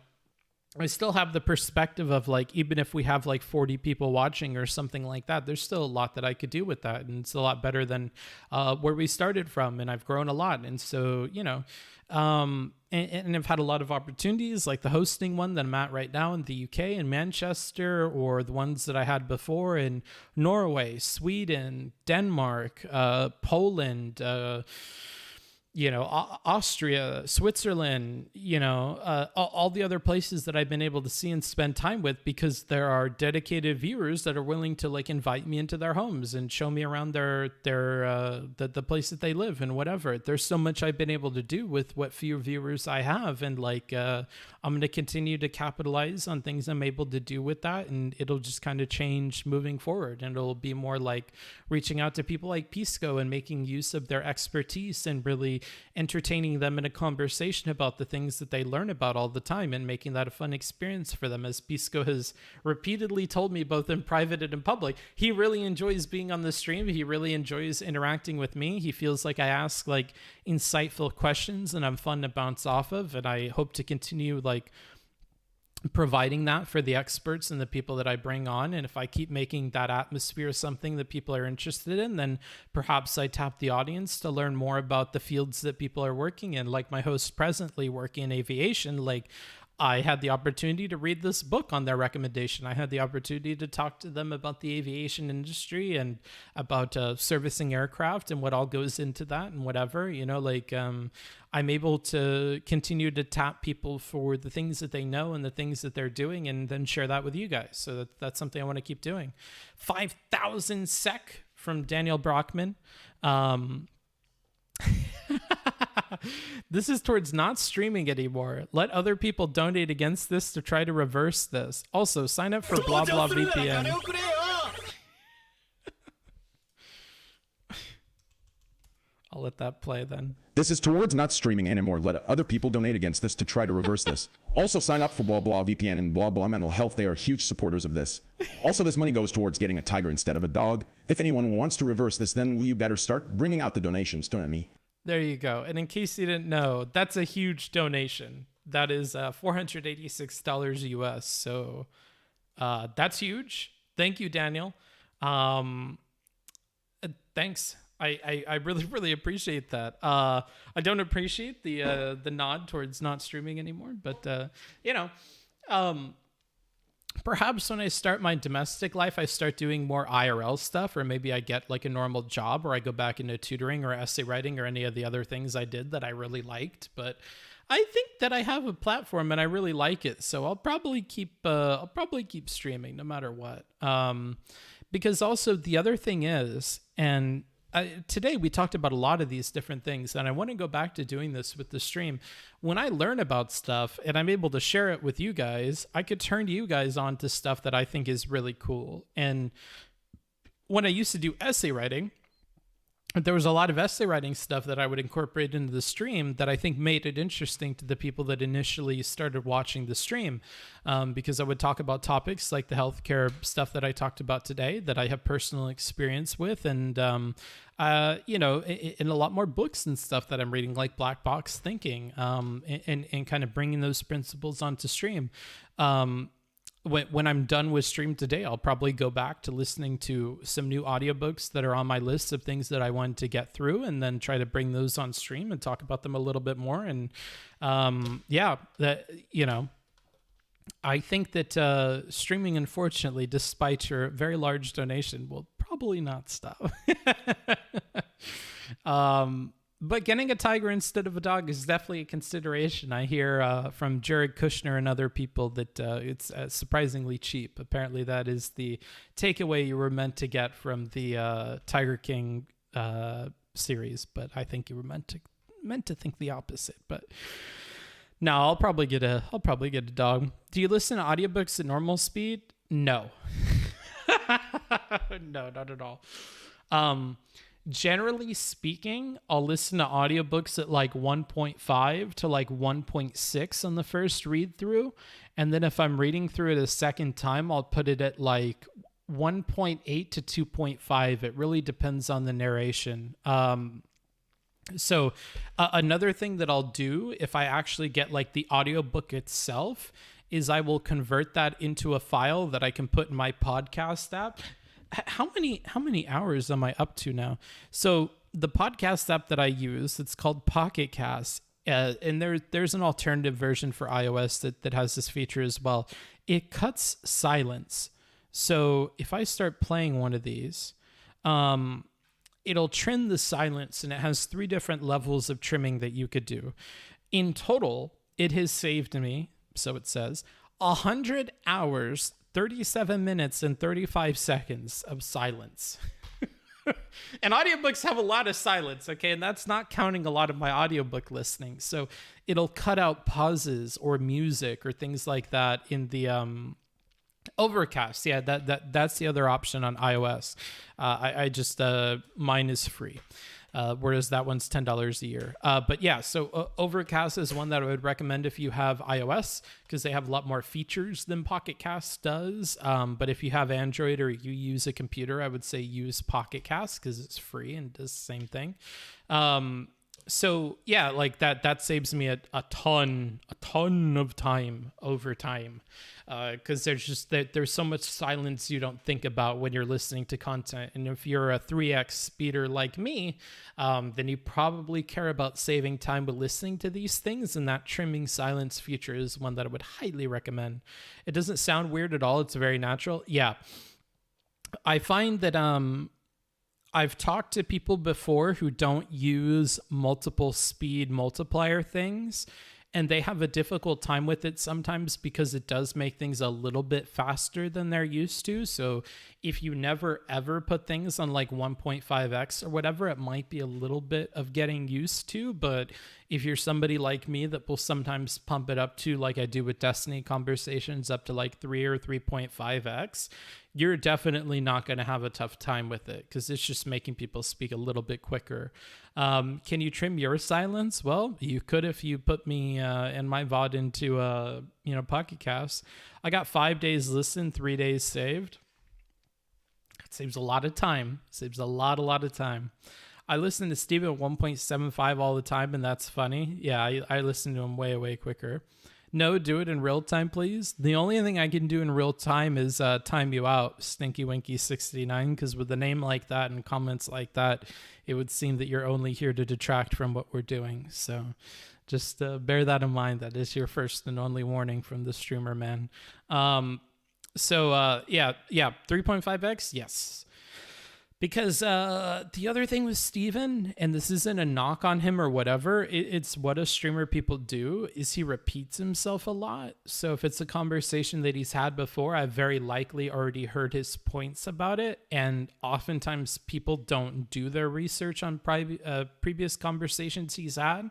I still have the perspective of like, even if we have like 40 people watching or something like that, there's still a lot that I could do with that. And it's a lot better than where we started from. And I've grown a lot. And so, you know, and I've had a lot of opportunities, like the hosting one that I'm at right now in the UK in Manchester, or the ones that I had before in Norway, Sweden, Denmark, Poland, you know, Austria, Switzerland, you know, all the other places that I've been able to see and spend time with, because there are dedicated viewers that are willing to like invite me into their homes and show me around the place that they live and whatever. There's so much I've been able to do with what few viewers I have, and like I'm going to continue to capitalize on things I'm able to do with that, and it'll just kind of change moving forward, and it'll be more like reaching out to people like Pisco and making use of their expertise and really hopefully entertaining them in a conversation about the things that they learn about all the time and making that a fun experience for them. As Pisco has repeatedly told me, both in private and in public, he really enjoys being on the stream. He really enjoys interacting with me. He feels like I ask like insightful questions and I'm fun to bounce off of. And I hope to continue like providing that for the experts and the people that I bring on. And if I keep making that atmosphere something that people are interested in, then perhaps I tap the audience to learn more about the fields that people are working in. Like my host presently working in aviation, like I had the opportunity to read this book on their recommendation. I had the opportunity to talk to them about the aviation industry and about servicing aircraft and what all goes into that and whatever, you know, like I'm able to continue to tap people for the things that they know and the things that they're doing and then share that with you guys. So that's something I want to keep doing. 5,000 SEK from Daniel Brockman. This is towards not streaming anymore. Let other people donate against this to try to reverse this. Also, sign up for blah blah VPN. I'll let that play then. This is towards not streaming anymore. Let other people donate against this to try to reverse this. Also, sign up for blah blah VPN and blah blah mental health. They are huge supporters of this. Also, this money goes towards getting a tiger instead of a dog. If anyone wants to reverse this, then you better start bringing out the donations to me. There you go. And in case you didn't know, that's a huge donation. That is $486 US. So that's huge. Thank you, Daniel. Thanks. I really, really appreciate that. I don't appreciate the nod towards not streaming anymore, but you know, perhaps when I start my domestic life, I start doing more IRL stuff, or maybe I get like a normal job, or I go back into tutoring or essay writing or any of the other things I did that I really liked. But I think that I have a platform and I really like it, so I'll probably keep streaming no matter what. Because also the other thing is, and today we talked about a lot of these different things, and I want to go back to doing this with the stream. When I learn about stuff and I'm able to share it with you guys, I could turn you guys on to stuff that I think is really cool. And when I used to do essay writing, there was a lot of essay writing stuff that I would incorporate into the stream that I think made it interesting to the people that initially started watching the stream, because I would talk about topics like the healthcare stuff that I talked about today that I have personal experience with, and you know, in a lot more books and stuff that I'm reading, like Black Box Thinking, and kind of bringing those principles onto stream. When I'm done with stream today, I'll probably go back to listening to some new audiobooks that are on my list of things that I wanted to get through, and then try to bring those on stream and talk about them a little bit more. And yeah, that, you know, I think that streaming, unfortunately, despite your very large donation, will probably not stop. But getting a tiger instead of a dog is definitely a consideration. I hear from Jared Kushner and other people that it's surprisingly cheap. Apparently that is the takeaway you were meant to get from the Tiger King series, but I think you were meant to think the opposite. But no, I'll probably get a dog. Do you listen to audiobooks at normal speed? No. No, not at all. Generally speaking, I'll listen to audiobooks at like 1.5 to like 1.6 on the first read through. And then if I'm reading through it a second time, I'll put it at like 1.8 to 2.5. It really depends on the narration. So another thing that I'll do if I actually get like the audiobook itself is I will convert that into a file that I can put in my podcast app. How many hours am I up to now? So the podcast app that I use, it's called Pocket Cast, and there's an alternative version for iOS that has this feature as well. It cuts silence. So if I start playing one of these, it'll trim the silence, and it has 3 different levels of trimming that you could do. In total, it has saved me, so it says, 100 hours, 37 minutes and 35 seconds of silence. And audiobooks have a lot of silence, okay? And that's not counting a lot of my audiobook listening. So it'll cut out pauses or music or things like that in the Overcast. Yeah, that's the other option on iOS. I just mine is free. whereas that one's $10 a year. But yeah, so Overcast is one that I would recommend if you have iOS, because they have a lot more features than Pocket Cast does. But if you have Android or you use a computer, I would say use Pocket Cast because it's free and does the same thing. So yeah, like that saves me a ton of time over time, because there's so much silence you don't think about when you're listening to content. And if you're a 3x speeder like me, then you probably care about saving time with listening to these things, and that trimming silence feature is one that I would highly recommend. It doesn't sound weird at all. It's very natural. Yeah. I find that I've talked to people before who don't use multiple speed multiplier things, and they have a difficult time with it sometimes because it does make things a little bit faster than they're used to. So if you never ever put things on like 1.5x or whatever, it might be a little bit of getting used to. But if you're somebody like me that will sometimes pump it up to, like I do with Destiny conversations, up to like 3 or 3.5x, you're definitely not going to have a tough time with it because it's just making people speak a little bit quicker. Can you trim your silence? Well, you could if you put me and my VOD into Pocket Cast. I got 5 days listened, 3 days saved. It saves a lot of time. Saves a lot of time. I listen to Steven at 1.75 all the time, and that's funny. Yeah, I listen to him way quicker. No, do it in real time, please. The only thing I can do in real time is time you out, Stinky Winky 69, because with a name like that and comments like that, it would seem that you're only here to detract from what we're doing. So just bear that in mind. That is your first and only warning from the streamer, man. Yeah, 3.5x, yes. Because the other thing with Steven, and this isn't a knock on him or whatever, it's what a streamer people do, is he repeats himself a lot. So if it's a conversation that he's had before, I've very likely already heard his points about it. And oftentimes people don't do their research on previous conversations he's had.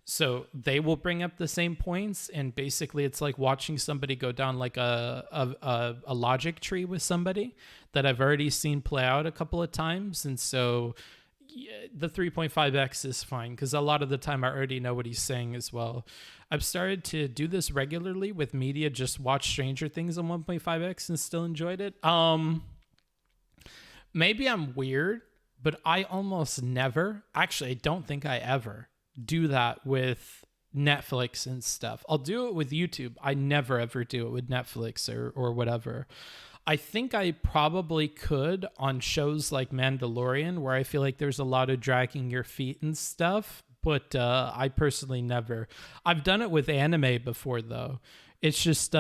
So they will bring up the same points, and basically it's like watching somebody go down like a logic tree with somebody that I've already seen play out a couple of times. And so the 3.5x is fine because a lot of the time I already know what he's saying as well. I've started to do this regularly with media, just watch Stranger Things on 1.5x and still enjoyed it. Maybe I'm weird, but I almost never, actually I don't think I ever do that with Netflix and stuff. I'll do it with YouTube. I never ever do it with Netflix or whatever. I think I probably could on shows like Mandalorian, where I feel like there's a lot of dragging your feet and stuff, but I personally never. I've done it with anime before though. It's just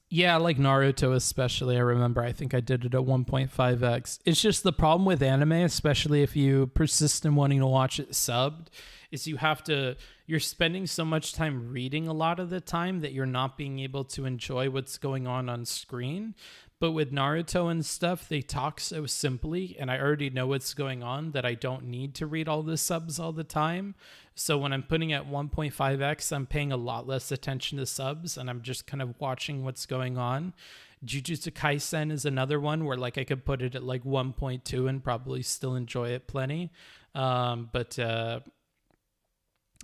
yeah, like Naruto especially, I remember. I think I did it at 1.5x. It's just the problem with anime, especially if you persist in wanting to watch it subbed, is you're spending so much time reading a lot of the time that you're not being able to enjoy what's going on screen. But with Naruto and stuff, they talk so simply, and I already know what's going on that I don't need to read all the subs all the time. So when I'm putting at 1.5x, I'm paying a lot less attention to subs, and I'm just kind of watching what's going on. Jujutsu Kaisen is another one where like I could put it at like 1.2 and probably still enjoy it plenty. But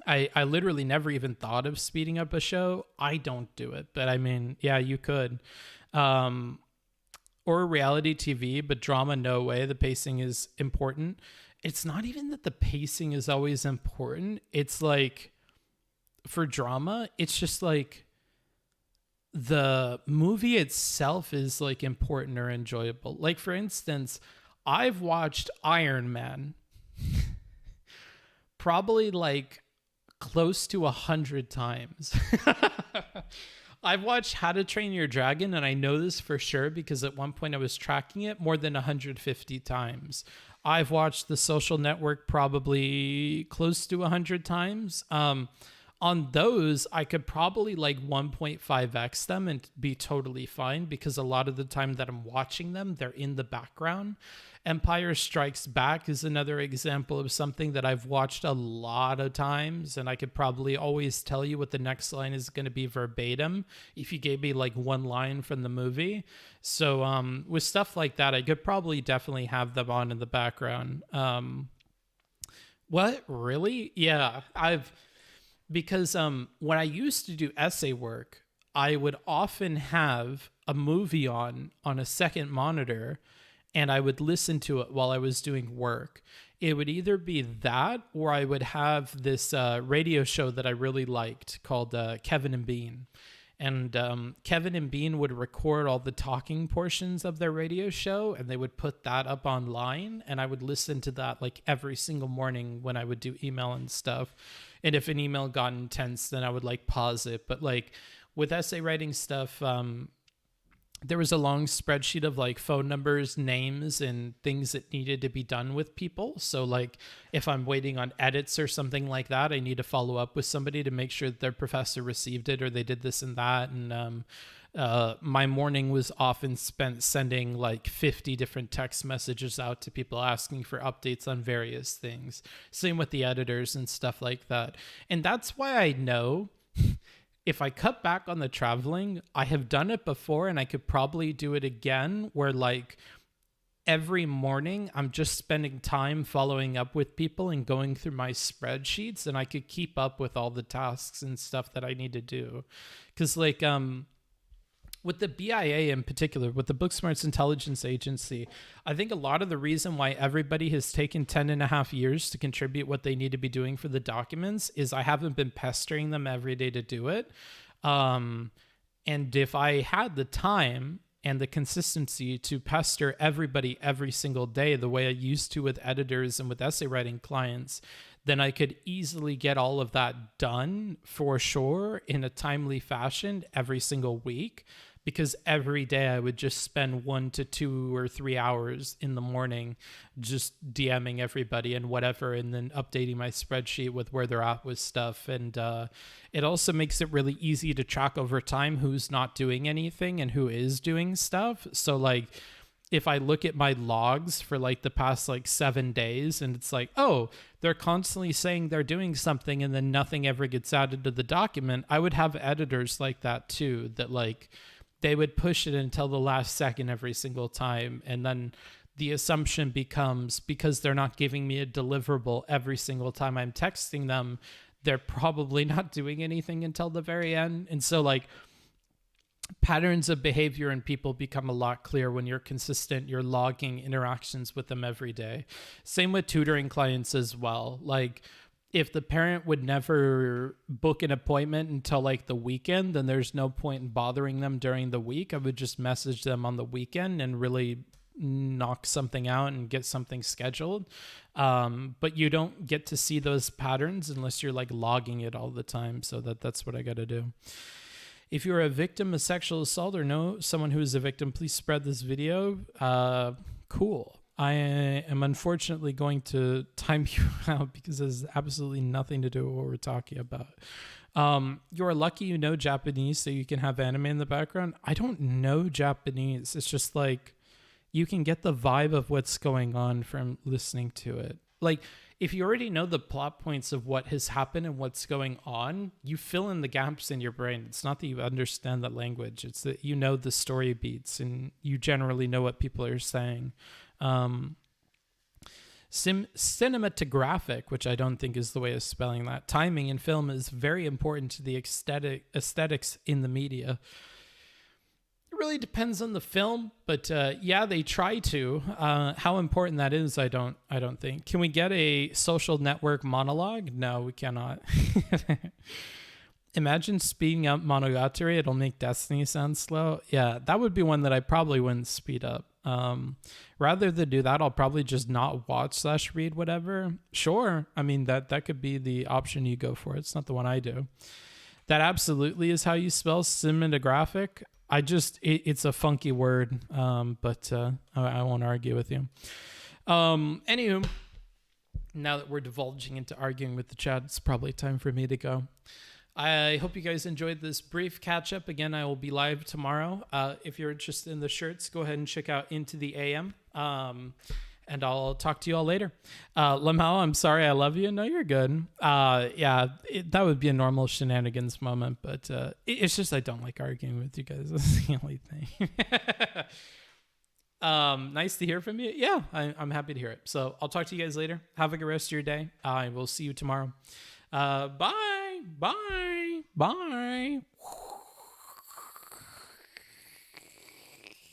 I literally never even thought of speeding up a show. I don't do it, but I mean, yeah, you could. Or reality TV, but drama, no way. The pacing is important. It's not even that the pacing is always important. It's like, for drama, it's just like the movie itself is like important or enjoyable. Like, for instance, I've watched Iron Man probably like close to 100 times. I've watched How to Train Your Dragon, and I know this for sure because at one point I was tracking it more than 150 times. I've watched The Social Network probably close to 100 times. on those, I could probably like 1.5x them and be totally fine, because a lot of the time that I'm watching them, they're in the background. Empire Strikes Back is another example of something that I've watched a lot of times, and I could probably always tell you what the next line is going to be verbatim if you gave me like one line from the movie. So with stuff like that, I could probably definitely have them on in the background. What? Really? Yeah, because when I used to do essay work, I would often have a movie on a second monitor, and I would listen to it while I was doing work. It would either be that, or I would have this radio show that I really liked called Kevin and Bean. And Kevin and Bean would record all the talking portions of their radio show, and they would put that up online, and I would listen to that like every single morning when I would do email and stuff. And if an email got intense, then I would like pause it. But like with essay writing stuff, there was a long spreadsheet of like phone numbers, names, and things that needed to be done with people. So like if I'm waiting on edits or something like that, I need to follow up with somebody to make sure that their professor received it, or they did this and that. And my morning was often spent sending like 50 different text messages out to people asking for updates on various things. Same with the editors and stuff like that. And that's why I know if I cut back on the traveling, I have done it before and I could probably do it again, where like every morning I'm just spending time following up with people and going through my spreadsheets, and I could keep up with all the tasks and stuff that I need to do. Because like with the BIA in particular, with the Booksmarts Intelligence Agency, I think a lot of the reason why everybody has taken 10.5 years to contribute what they need to be doing for the documents is I haven't been pestering them every day to do it. And if I had the time and the consistency to pester everybody every single day the way I used to with editors and with essay writing clients, then I could easily get all of that done for sure in a timely fashion every single week. Because every day I would just spend 1 to 2 or 3 hours in the morning just DMing everybody and whatever, and then updating my spreadsheet with where they're at with stuff. And it also makes it really easy to track over time who's not doing anything and who is doing stuff. So like if I look at my logs for like the past like 7 days, and it's like, oh, they're constantly saying they're doing something and then nothing ever gets added to the document, I would have editors like that too, that like they would push it until the last second every single time. And then the assumption becomes, because they're not giving me a deliverable every single time I'm texting them, they're probably not doing anything until the very end. And so like patterns of behavior in people become a lot clearer when you're consistent, you're logging interactions with them every day. Same with tutoring clients as well. Like if the parent would never book an appointment until like the weekend, then there's no point in bothering them during the week. I would just message them on the weekend and really knock something out and get something scheduled. But you don't get to see those patterns unless you're like logging it all the time. So that's what I got to do. If you're a victim of sexual assault or know someone who is a victim, please spread this video. Cool. I am unfortunately going to time you out because it has absolutely nothing to do with what we're talking about. You're lucky you know Japanese so you can have anime in the background. I don't know Japanese. It's just like you can get the vibe of what's going on from listening to it. Like if you already know the plot points of what has happened and what's going on, you fill in the gaps in your brain. It's not that you understand the language. It's that you know the story beats and you generally know what people are saying. Cinematographic, which I don't think is the way of spelling that. Timing in film is very important to the aesthetics in the media. It really depends on the film, but yeah, they try to. How important that is, I don't think. Can we get a Social Network monologue? No, we cannot. Imagine speeding up Monogatari. It'll make Destiny sound slow. Yeah, that would be one that I probably wouldn't speed up. Rather than do that, I'll probably just not watch / read whatever. Sure. I mean, that could be the option you go for. It's not the one I do. That absolutely is how you spell cinematographic. It's a funky word. But I won't argue with you. Anywho, now that we're divulging into arguing with the chat, it's probably time for me to go. I hope you guys enjoyed this brief catch up. Again, I will be live tomorrow. If you're interested in the shirts, go ahead and check out Into the AM. And I'll talk to you all later. Lamel, I'm sorry I love you. No, you're good. That would be a normal shenanigans moment, but it's just I don't like arguing with you guys. That's the only thing. Nice to hear from you. Yeah, I'm happy to hear it. So I'll talk to you guys later. Have a good rest of your day. I will see you tomorrow. Bye. Bye. Bye.